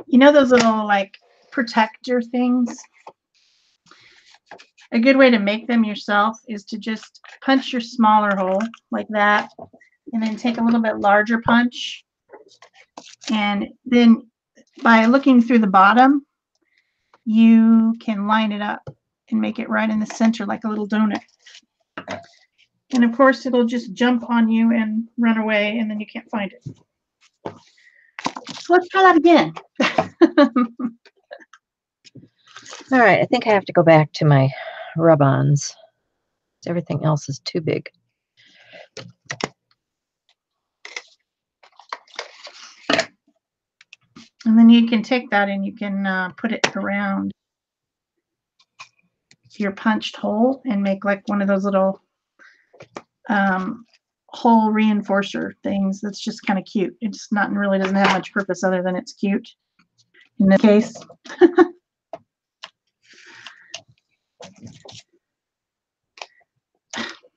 You know those little like protector things? A good way to make them yourself is to just punch your smaller hole like that, and then take a little bit larger punch. And then by looking through the bottom, you can line it up and make it right in the center like a little donut. And of course, it'll just jump on you and run away, and then you can't find it. So let's try that again. All right, I think I have to go back to my rub-ons. Everything else is too big. And then you can take that and you can put it around your punched hole and make like one of those little hole reinforcer things. That's just kind of cute. It's not really doesn't have much purpose other than it's cute in this case.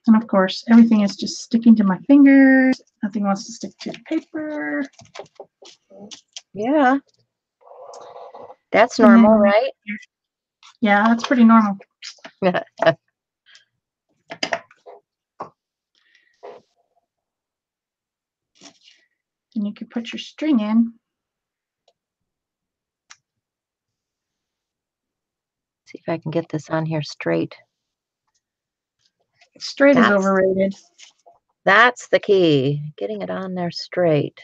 And of course, everything is just sticking to my fingers. Nothing wants to stick to the paper. Yeah. That's normal, right? Yeah, that's pretty normal. And you can put your string in. See if I can get this on here straight. Straight is overrated. That's the key, getting it on there straight.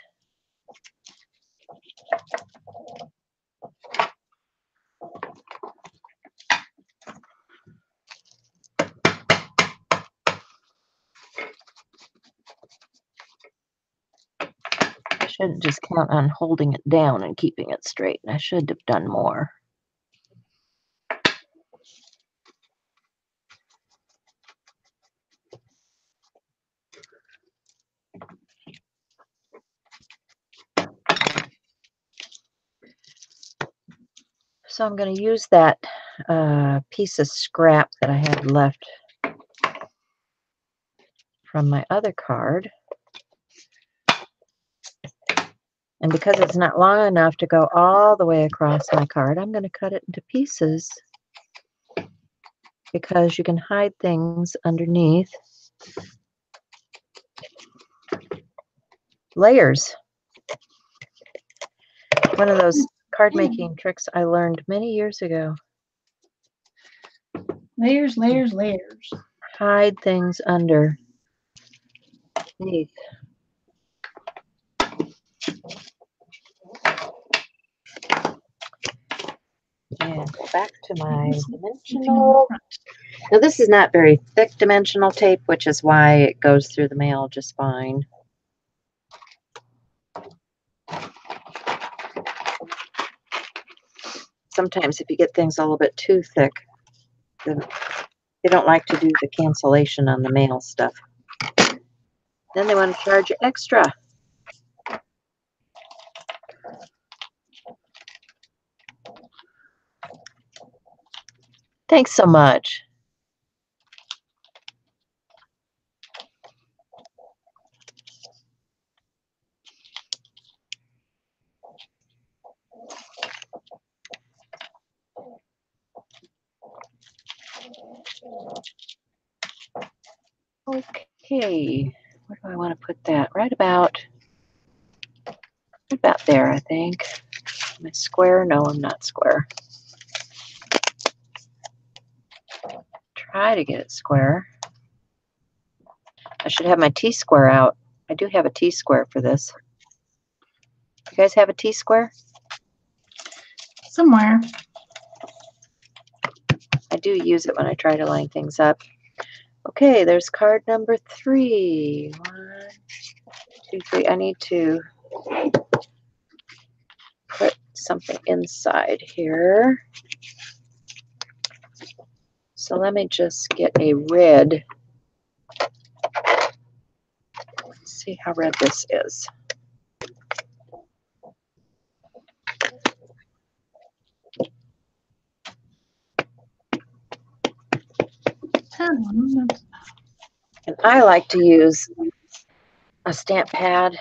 I shouldn't just count on holding it down and keeping it straight. I should have done more. So I'm going to use that piece of scrap that I had left from my other card. And because it's not long enough to go all the way across my card, I'm going to cut it into pieces because you can hide things underneath. Layers. One of those card making tricks I learned many years ago. Layers, layers, layers. Hide things underneath. And go back to my dimensional. Now this is not very thick dimensional tape, which is why it goes through the mail just fine. Sometimes if you get things a little bit too thick, then they don't like to do the cancellation on the mail stuff. Then they want to charge you extra. Thanks so much. Okay, where do I want to put that? Right about there, I think. Am I square? No, I'm not square. Try to get it square. I should have my T-square out. I do have a T-square for this. You guys have a T-square? Somewhere. I do use it when I try to line things up. Okay, there's card number 3. 1, 2, 3. I need to put something inside here. So let me just get a red. Let's see how red this is. And I like to use a stamp pad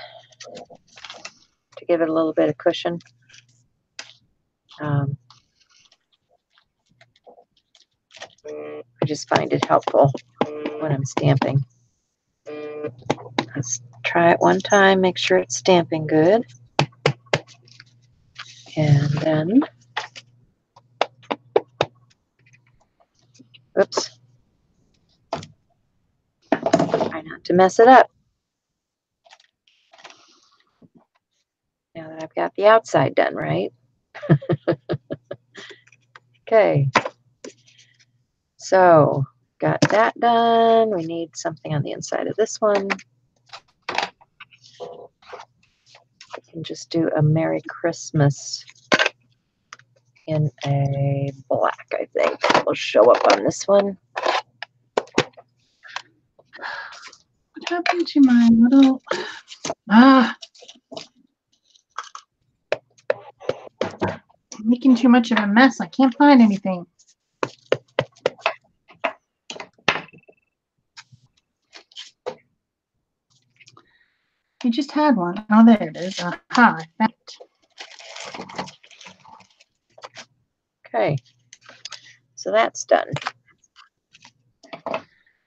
to give it a little bit of cushion. I just find it helpful when I'm stamping. Let's try it one time, make sure it's stamping good. And then, oops, try not to mess it up. Now that I've got the outside done, right? Okay, so got that done. We need something on the inside of this one. We can just do a Merry Christmas in a black, I think. Will show up on this one. What happened to my little... I'm making too much of a mess. I can't find anything. I just had one. Oh, there it is. Aha, I found it. Okay, so that's done.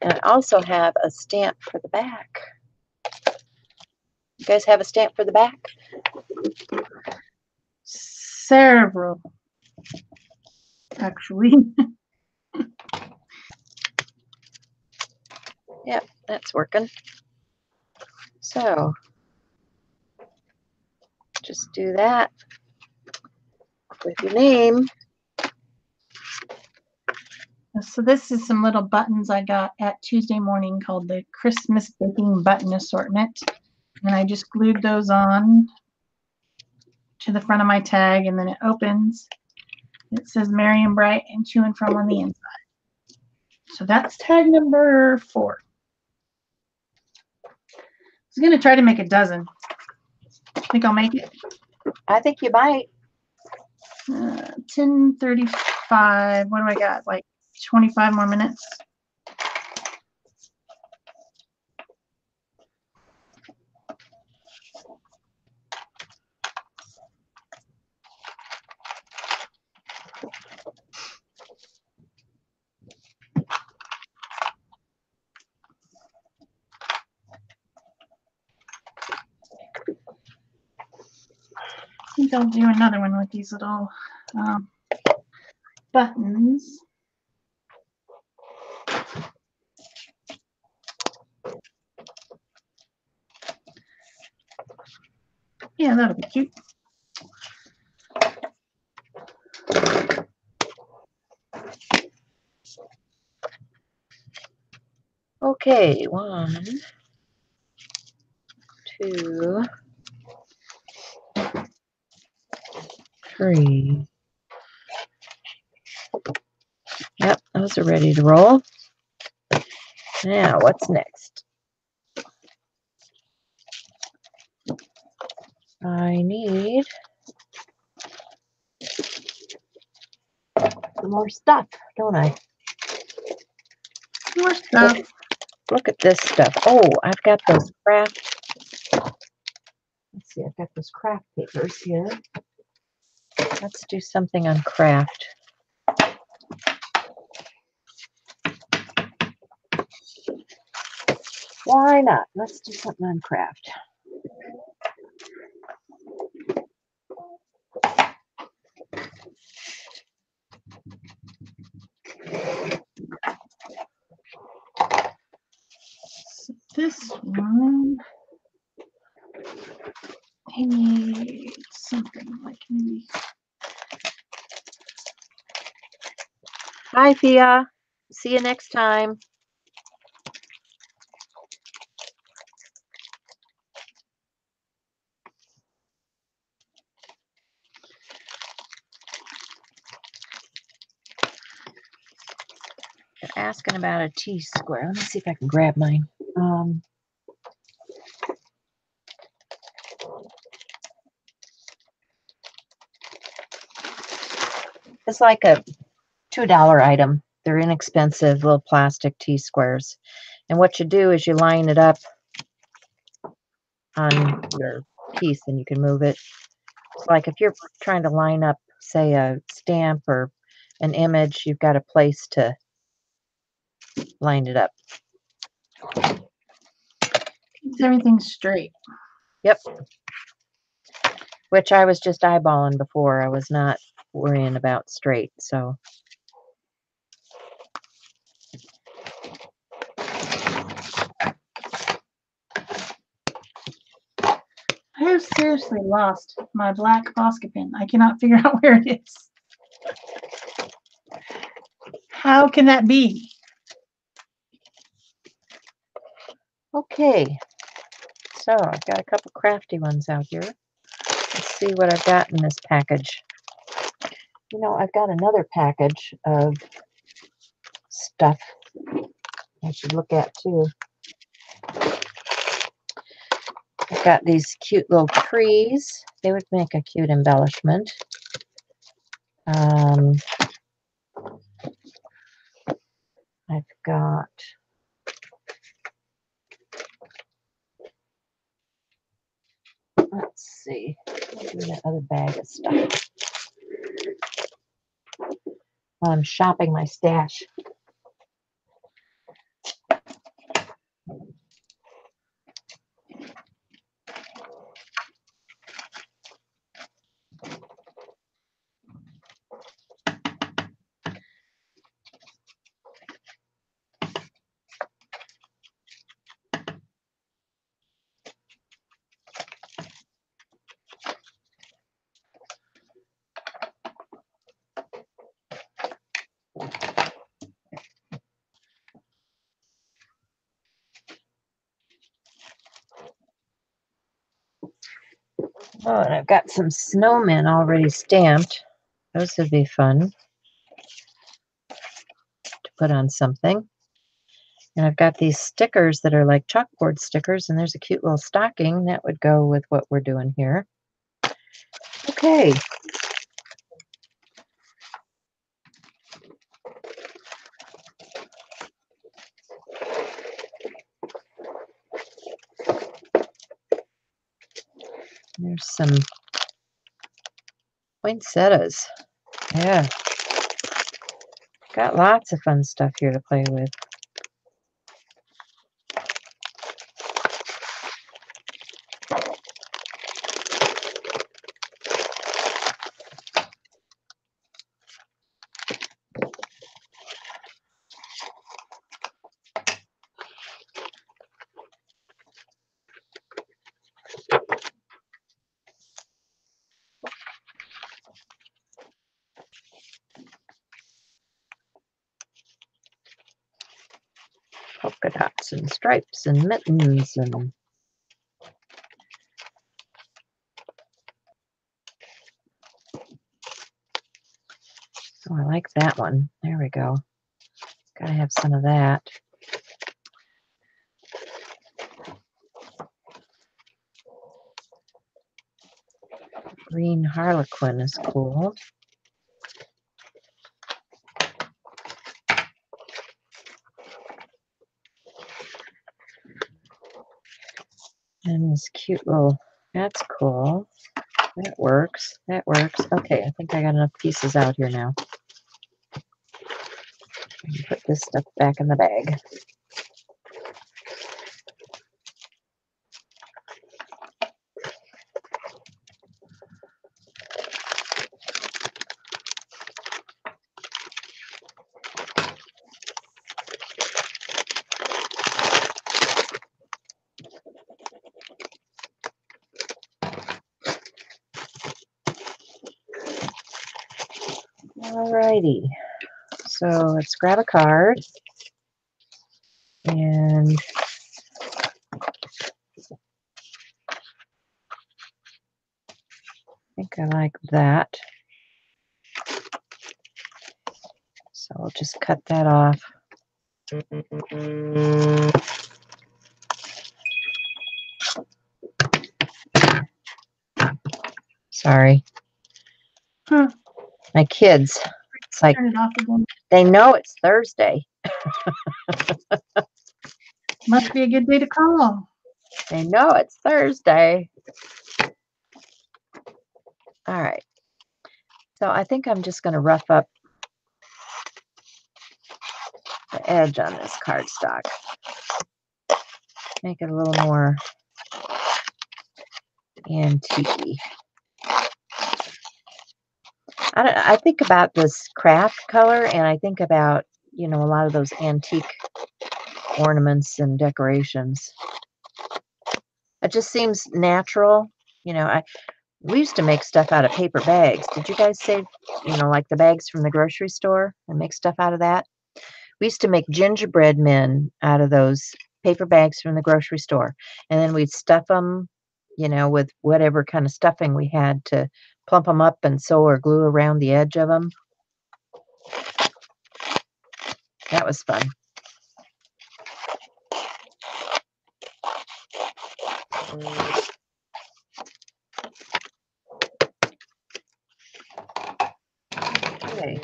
And I also have a stamp for the back. You guys have a stamp for the back? Several, actually. Yep, that's working. So just do that with your name. So this is some little buttons I got at Tuesday morning called the Christmas Baking Button Assortment. And I just glued those on to the front of my tag, and then it opens. It says Merry and Bright and To and From on the inside. So that's tag number 4. I was going to try to make a dozen. Think I'll make it? I think you might. 10:35. What do I got? Like 25 more minutes. I think I'll do another one with these little buttons. Yeah, that'll be cute. Okay, 1, 2, 3. Yep, those are ready to roll. Now, what's next? I need some more stuff, don't I? More stuff. Look at this stuff. Oh, I've got those craft. Let's see, I've got those craft papers here. Let's do something on craft. Why not? Let's do something on craft. So this one, I need something like maybe. Bye, Fia. See you next time. They're asking about a T-square. Let me see if I can grab mine. It's like a $2 item. They're inexpensive little plastic T-squares. And what you do is you line it up on your piece and you can move it. It's like if you're trying to line up, say, a stamp or an image, you've got a place to line it up. Keeps everything straight. Yep. Which I was just eyeballing before. I was not worrying about straight, so. I have seriously lost my black Posca pin. I cannot figure out where it is. How can that be? Okay. So I've got a couple crafty ones out here. Let's see what I've got in this package. You know, I've got another package of stuff I should look at too. I've got these cute little trees. They would make a cute embellishment. I've got let's see. What's in that other bag of stuff? While I'm shopping my stash. Oh, and I've got some snowmen already stamped. Those would be fun to put on something. And I've got these stickers that are like chalkboard stickers, and there's a cute little stocking that would go with what we're doing here. Okay. There's some poinsettias. Yeah. Got lots of fun stuff here to play with. Polka dots and stripes and mittens and oh, I like that one. There we go. Gotta have some of that. Green Harlequin is cool. And this cute little, that's cool. That works. That works. Okay, I think I got enough pieces out here now. Put this stuff back in the bag. Alrighty. So let's grab a card. And I think I like that. So we'll just cut that off. Sorry. Huh. My kids, it's like Turn it off again. they know it's Thursday. Must be a good day to call. They know it's Thursday. All right. So I think I'm just going to rough up the edge on this cardstock. Make it a little more antique-y. I think about this craft color, and I think about, you know, a lot of those antique ornaments and decorations. It just seems natural. You know, we used to make stuff out of paper bags. Did you guys say, you know, like the bags from the grocery store and make stuff out of that? We used to make gingerbread men out of those paper bags from the grocery store. And then we'd stuff them, you know, with whatever kind of stuffing we had to plump them up and sew or glue around the edge of them. That was fun. Okay.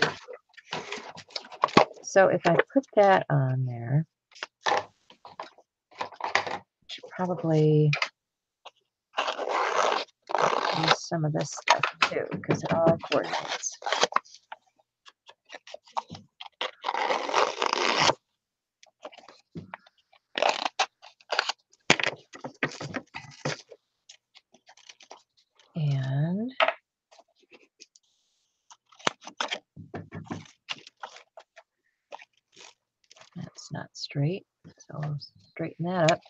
So if I put that on there, I should probably use some of this stuff too, because it all coordinates. And that's not straight, so I'll straighten that up.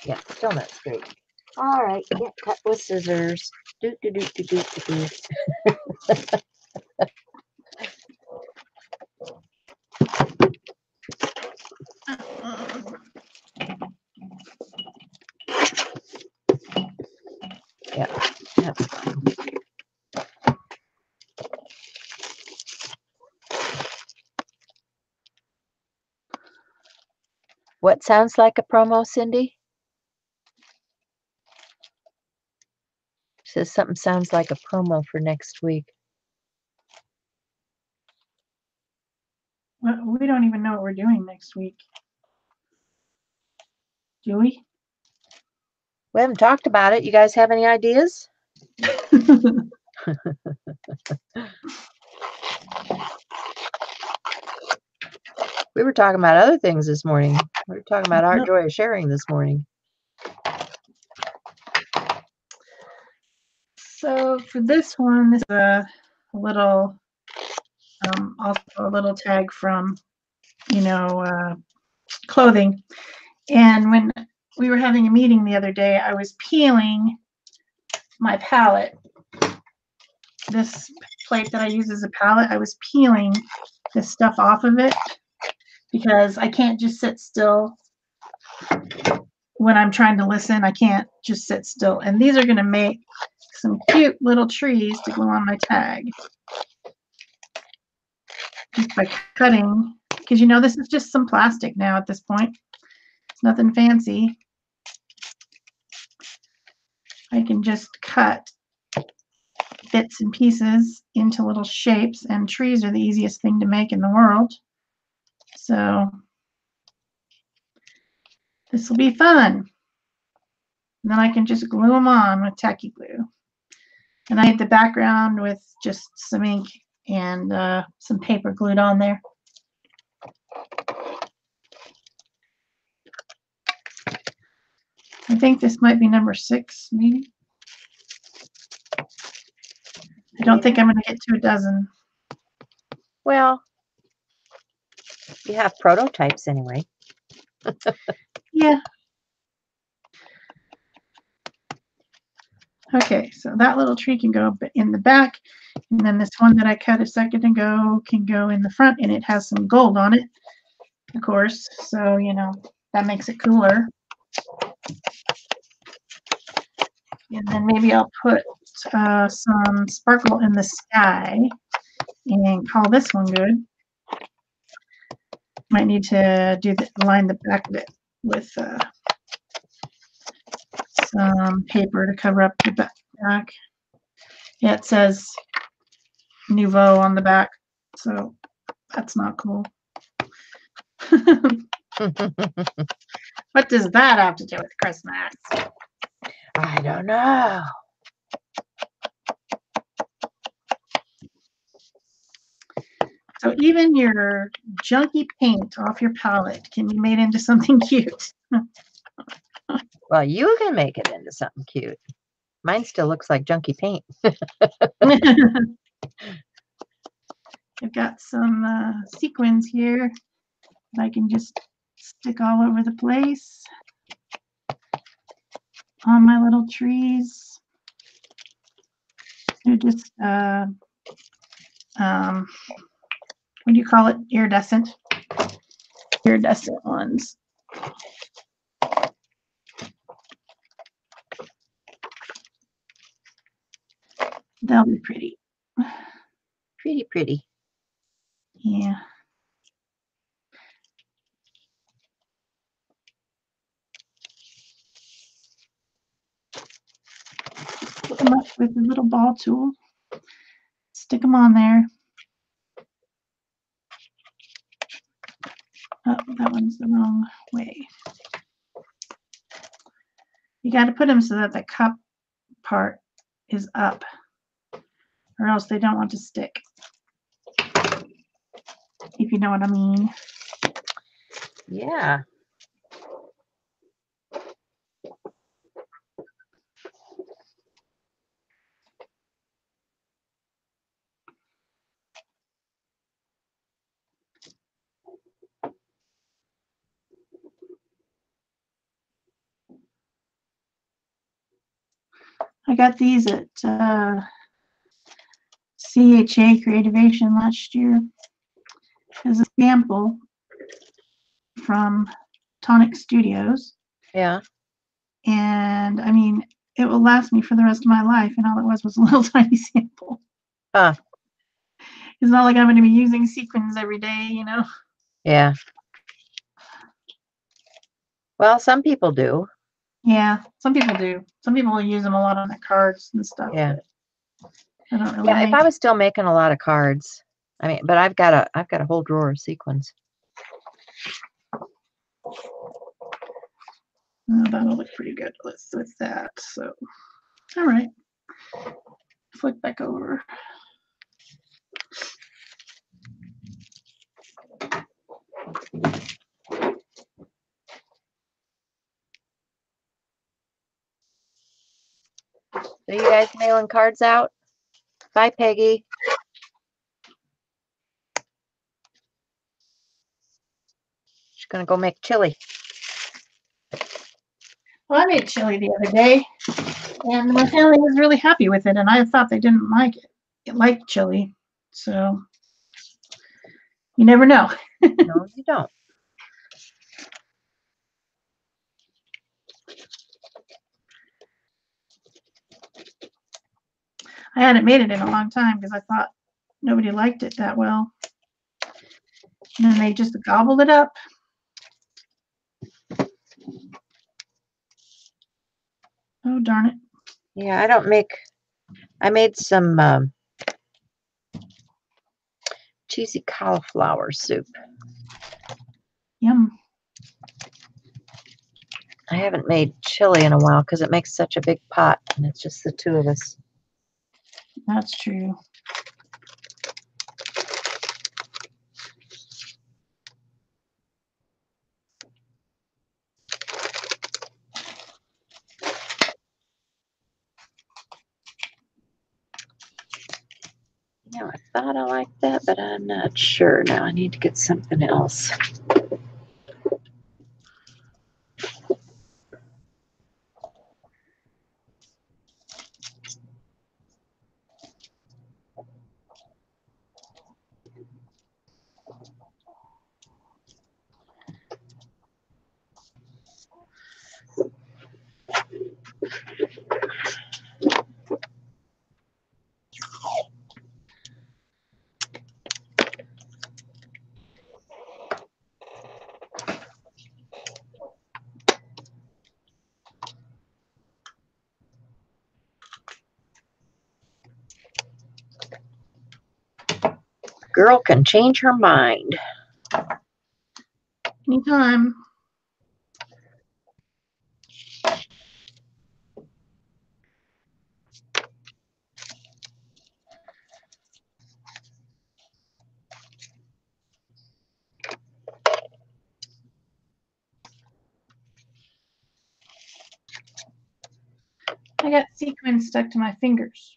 Yeah, still not straight. All right, can't cut with scissors. Do do do do do do do. What sounds like a promo, Cindy? Says something sounds like a promo for next week. Well, we don't even know what we're doing next week. Do we? We haven't talked about it. You guys have any ideas? We were talking about other things this morning. We were talking about Art Joy of Sharing this morning. So for this one, this is a little, also a little tag from, clothing. And when we were having a meeting the other day, I was peeling my palette. This plate that I use as a palette, I was peeling this stuff off of it because I can't just sit still when I'm trying to listen. I can't just sit still. And these are going to make some cute little trees to glue on my tag. Just by cutting, because this is just some plastic now at this point. It's nothing fancy. I can just cut bits and pieces into little shapes, and trees are the easiest thing to make in the world. So this will be fun. And then I can just glue them on with tacky glue. And I had the background with just some ink and some paper glued on there. I think this might be number 6, maybe. I don't think I'm going to get to a dozen. Well, you have prototypes anyway. Yeah. Okay, so that little tree can go in the back, and then this one that I cut a second ago can go in the front, and it has some gold on it, of course, so, that makes it cooler. And then maybe I'll put some sparkle in the sky and call this one good. Might need to line the back of it with some paper to cover up the back. Yeah, it says Nouveau on the back, so that's not cool. What does that have to do with Christmas? I don't know. So even your junky paint off your palette can be made into something cute. Well, you can make it into something cute. Mine still looks like junky paint. I've got some sequins here that I can just stick all over the place on my little trees. They're just, what do you call it? Iridescent. Iridescent ones. They'll be pretty. Pretty, pretty. Yeah. Put them up with a little ball tool. Stick them on there. Oh, that one's the wrong way. You got to put them so that the cup part is up, or else they don't want to stick. If you know what I mean. Yeah. I got these at CHA Creativation last year as a sample from Tonic Studios. Yeah. And I mean, it will last me for the rest of my life, and all it was a little tiny sample. It's not like I'm going to be using sequins every day, Yeah. Well, some people do. Yeah, some people do. Some people use them a lot on their cards and stuff. Yeah. I don't really Yeah, if make. I was still making a lot of cards, I mean, but I've got a whole drawer of sequins. Oh, that'll look pretty good with that. So, all right. Flip back over. So you guys mailing cards out? Bye, Peggy. She's gonna go make chili. Well, I made chili the other day, and my family was really happy with it, and I thought they didn't like it. They liked chili, so you never know. No, you don't. I hadn't made it in a long time because I thought nobody liked it that well. And then they just gobbled it up. Oh, darn it. Yeah, I made some cheesy cauliflower soup. Yum. I haven't made chili in a while because it makes such a big pot and it's just the two of us. That's true. You know, I thought I liked that, but I'm not sure now. I need to get something else. Girl can change her mind. Anytime. I got sequins stuck to my fingers.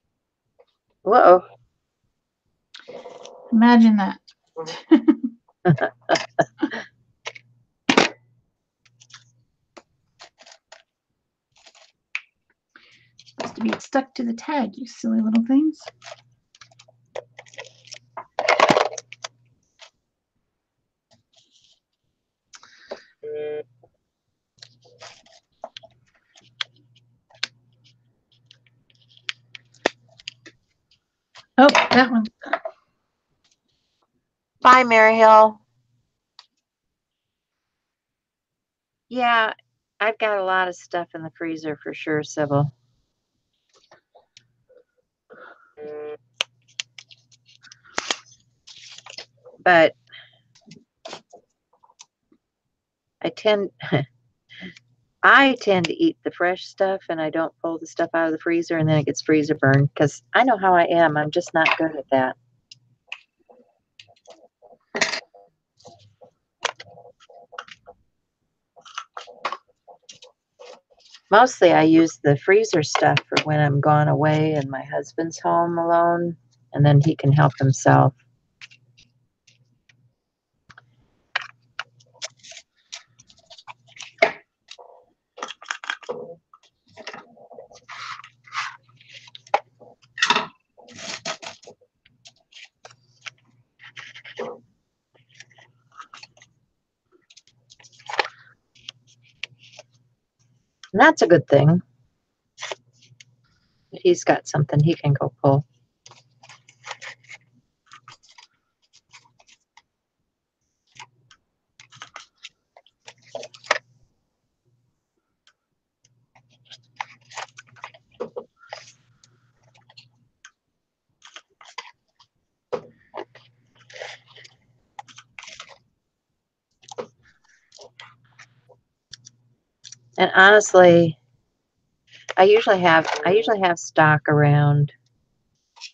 Whoa. Imagine that. Supposed to be stuck to the tag, you silly little things. Oh, that one's done. Bye, Mary Hill. Yeah, I've got a lot of stuff in the freezer for sure, Sybil. But I tend to eat the fresh stuff and I don't pull the stuff out of the freezer and then it gets freezer burned because I know how I am. I'm just not good at that. Mostly I use the freezer stuff for when I'm gone away and my husband's home alone and then he can help himself. And that's a good thing. He's got something he can go pull. And honestly, I usually have stock around.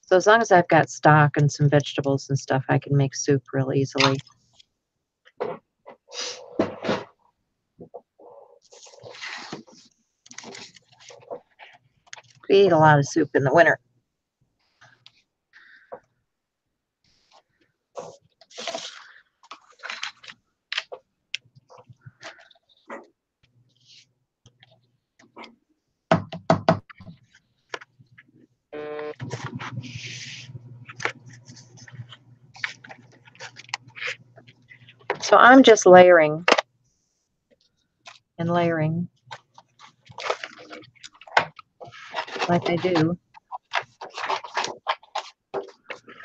So as long as I've got stock and some vegetables and stuff, I can make soup real easily. We eat a lot of soup in the winter. So I'm just layering and layering like I do.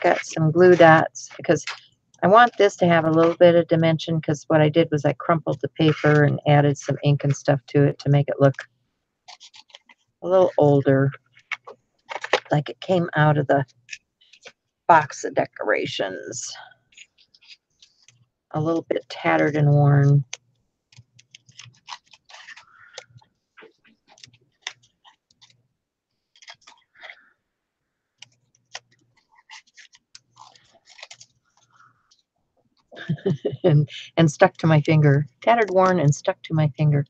Got some glue dots because I want this to have a little bit of dimension, because what I did was I crumpled the paper and added some ink and stuff to it to make it look a little older, like it came out of the box of decorations. A little bit tattered and worn. and stuck to my finger. Tattered, worn, and stuck to my finger.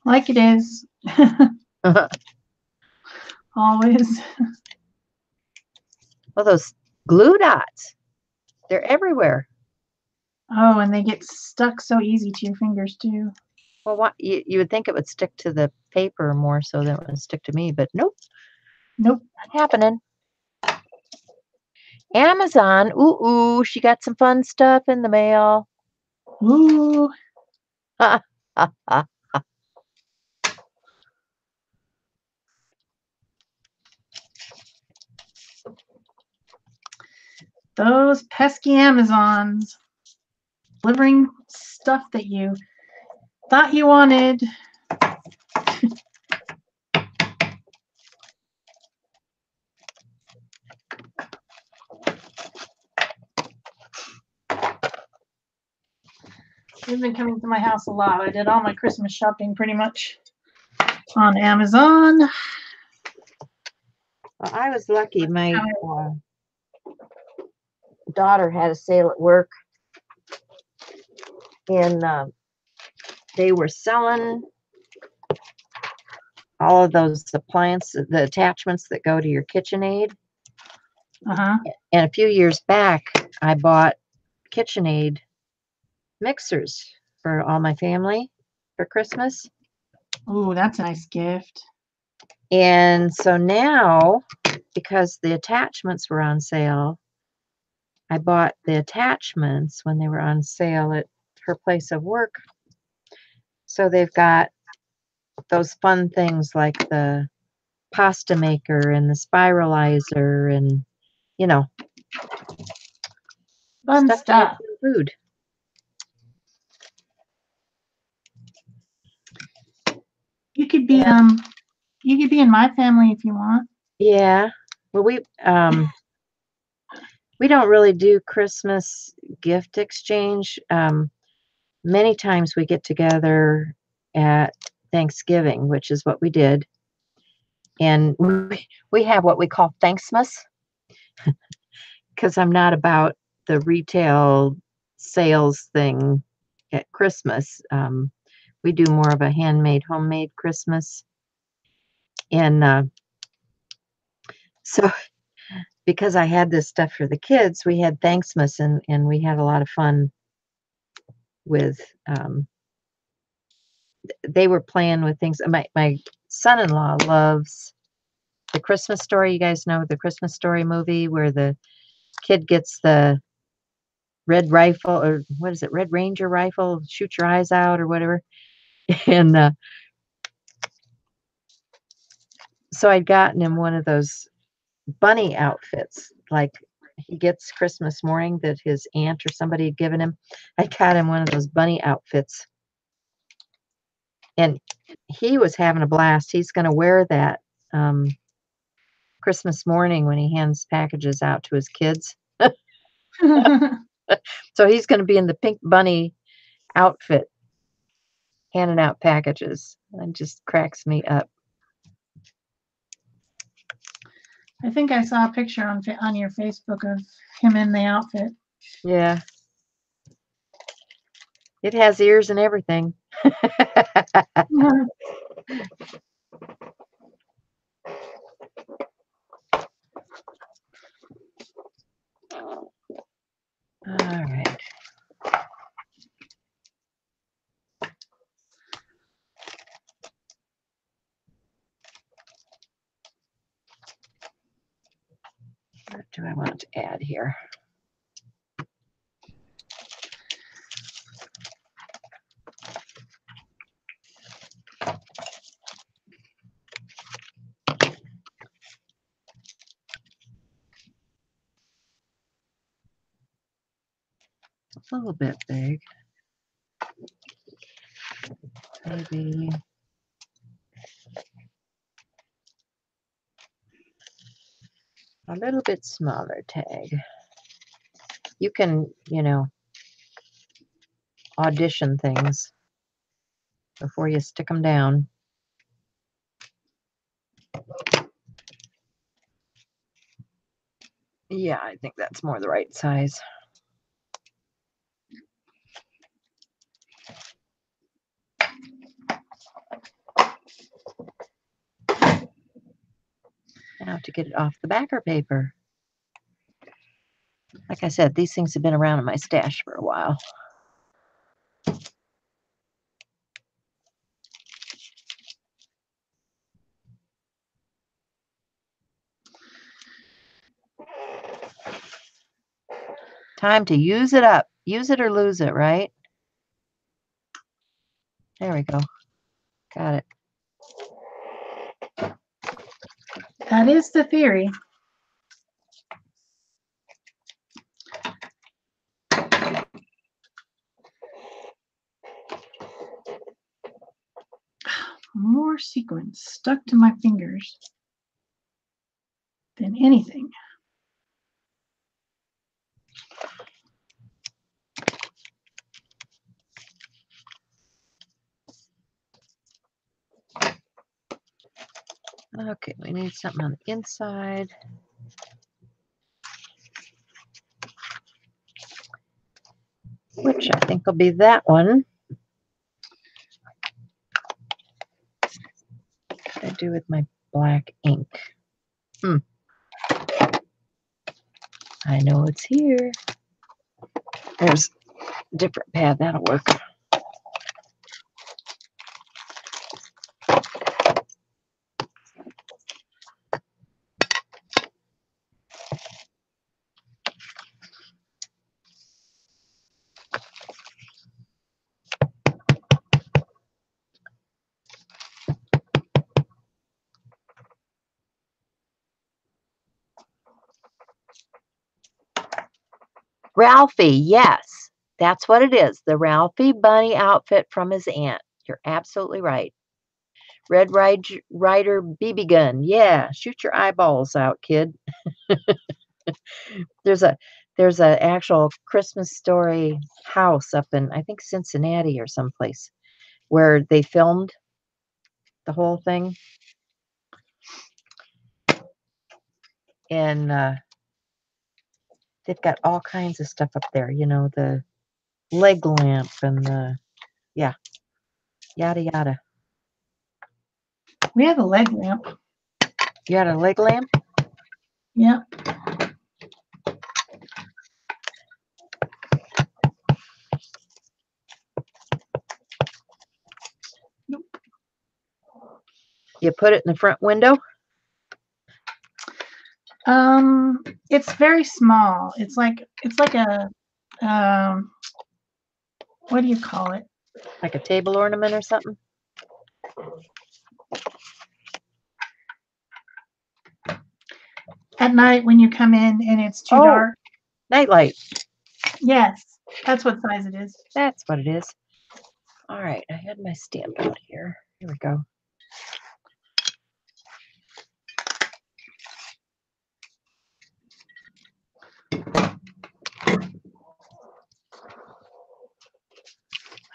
Like it is. Always. Well, those glue dots, they're everywhere. Oh, and they get stuck so easy to your fingers too. Well, what, you would think it would stick to the paper more so than it would stick to me, but nope. Nope. Not happening. Amazon. Ooh, she got some fun stuff in the mail. Ooh. Those pesky Amazons delivering stuff that you thought you wanted. They've been coming to my house a lot. I did all my Christmas shopping pretty much on Amazon. Well, I was lucky. My daughter had a sale at work, and they were selling all of those appliances, the attachments that go to your KitchenAid. And a few years back, I bought KitchenAid mixers for all my family for Christmas. Ooh, that's a nice gift. And so now, because the attachments were on sale, I bought the attachments when they were on sale at her place of work. So they've got those fun things like the pasta maker and the spiralizer and, you know, fun stuff. Food. You could be in my family if you want. Yeah. Well, we don't really do Christmas gift exchange. Many times we get together at Thanksgiving, which is what we did. And we have what we call Thanksmas, because I'm not about the retail sales thing at Christmas. We do more of a handmade, homemade Christmas. And so because I had this stuff for the kids, we had Thanksmas, and we had a lot of fun with, they were playing with things. My son-in-law loves The Christmas Story. You guys know the Christmas Story movie where the kid gets the red rifle, or what is it, Red Ranger rifle, shoot your eyes out or whatever. And so I'd gotten him one of those bunny outfits, like he gets Christmas morning that his aunt or somebody had given him. I got him one of those bunny outfits, and he was having a blast. He's going to wear that Christmas morning when he hands packages out to his kids. So he's going to be in the pink bunny outfit. handing out packages. It just cracks me up. I think I saw a picture on your Facebook of him in the outfit. Yeah. It has ears and everything. Yeah. All right. What do I want to add here? It's a little bit big. Maybe a little bit smaller tag. You can, audition things before you stick them down. Yeah, I think that's more the right size. Now to get it off the backer paper. Like I said, these things have been around in my stash for a while. Time to use it up. Use it or lose it, right? There we go. Got it. That is the theory. More sequins stuck to my fingers than anything. Okay, we need something on the inside. Which I think will be that one. What do I do with my black ink? I know it's here. There's a different pad. That'll work. Ralphie, yes, that's what it is. The Ralphie bunny outfit from his aunt. You're absolutely right. Red Ryder BB gun. Yeah, shoot your eyeballs out, kid. There's a actual Christmas Story house up in, I think, Cincinnati or someplace where they filmed the whole thing. And they've got all kinds of stuff up there, the leg lamp and the, yeah, yada, yada. We have a leg lamp. You had a leg lamp? Yeah. Nope. You put it in the front window? It's very small. It's like a what do you call it? Like a table ornament or something? At night when you come in and it's too dark. Nightlight. Yes, that's what size it is. That's what it is. All right, I had my stamp out here. Here we go.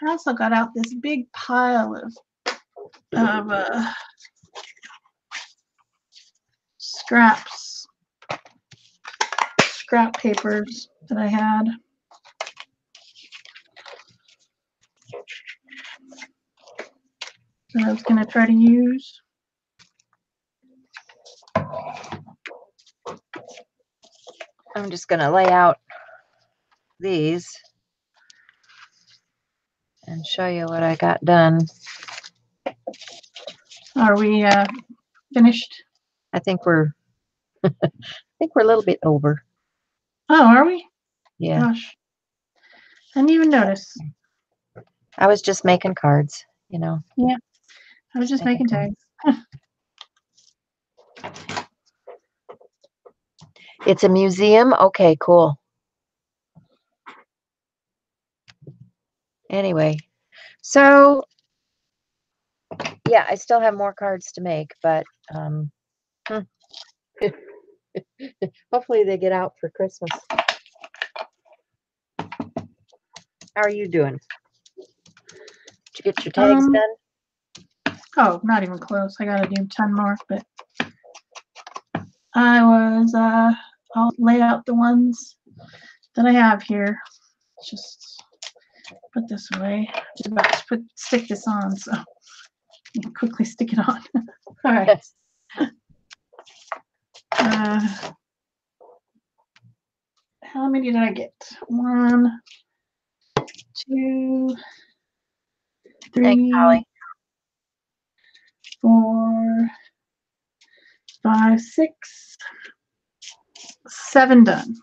I also got out this big pile of scrap papers that I had. That I was going to try to use. I'm just going to lay out these and show you what I got done. Are we finished? I think we're I think we're a little bit over. Oh, are we? Yeah. Gosh. I didn't even notice. I was just making cards, you know. Yeah. I was just making tags. It's a museum? Okay, cool. Anyway, so yeah, I still have more cards to make, but hopefully they get out for Christmas. How are you doing? Did you get your tags done? Oh, not even close. I gotta do 10 more, but I'll lay out the ones that I have here. Just put this away. Just about to stick this on, so you can quickly stick it on. All right. How many did I get? 1, 2, 3, Thanks, Holly. 4, 5, 6, 7 done.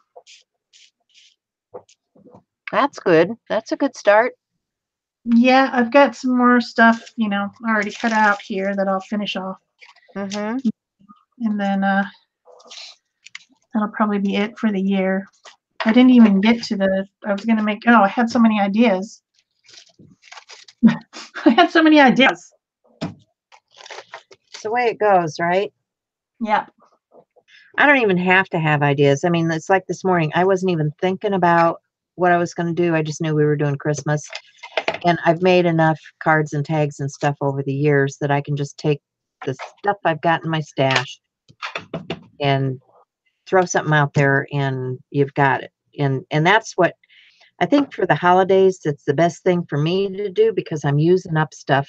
That's good. That's a good start. Yeah, I've got some more stuff, already cut out here that I'll finish off. Mm-hmm. And then that'll probably be it for the year. I didn't even get to I was going to make, I had so many ideas. I had so many ideas. It's the way it goes, right? Yeah. I don't even have to have ideas. I mean, it's like this morning. I wasn't even thinking about what I was going to do. I just knew we were doing Christmas. And I've made enough cards and tags and stuff over the years that I can just take the stuff I've got in my stash and throw something out there and you've got it. And that's what I think for the holidays, it's the best thing for me to do because I'm using up stuff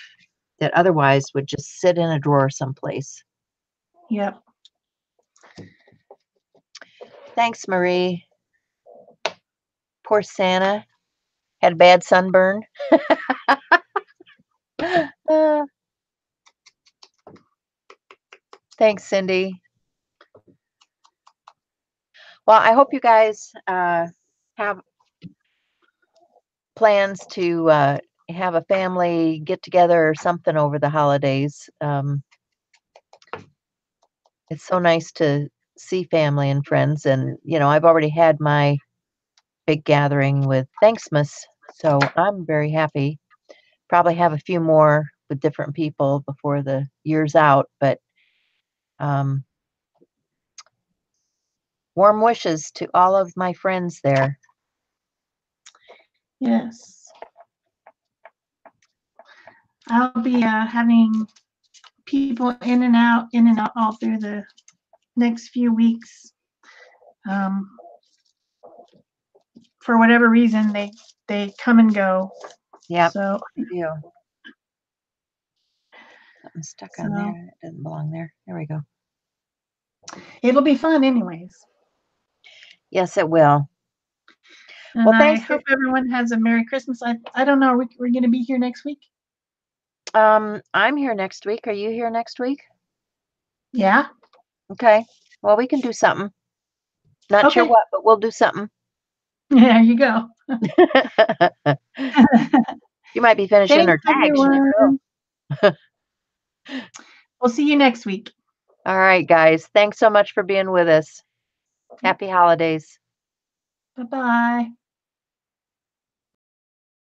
that otherwise would just sit in a drawer someplace. Yep. Thanks, Marie. Poor Santa had a bad sunburn. Thanks, Cindy. Well, I hope you guys have plans to have a family get together or something over the holidays. It's so nice to see family and friends. And, I've already had my big gathering with Thanksmas, so I'm very happy. Probably have a few more with different people before the year's out, but warm wishes to all of my friends there. Yes. I'll be having people in and out all through the next few weeks. For whatever reason, they come and go. Yeah. So something stuck on there. It doesn't belong there. There we go. It'll be fun anyways. Yes, it will. And well, I hope everyone has a Merry Christmas. I don't know. We're going to be here next week. I'm here next week. Are you here next week? Yeah. Okay. Well, we can do something. Not sure what, but we'll do something. There you go. You might be finishing Thanks, our tags. We'll see you next week. All right, guys. Thanks so much for being with us. Happy holidays. Bye-bye.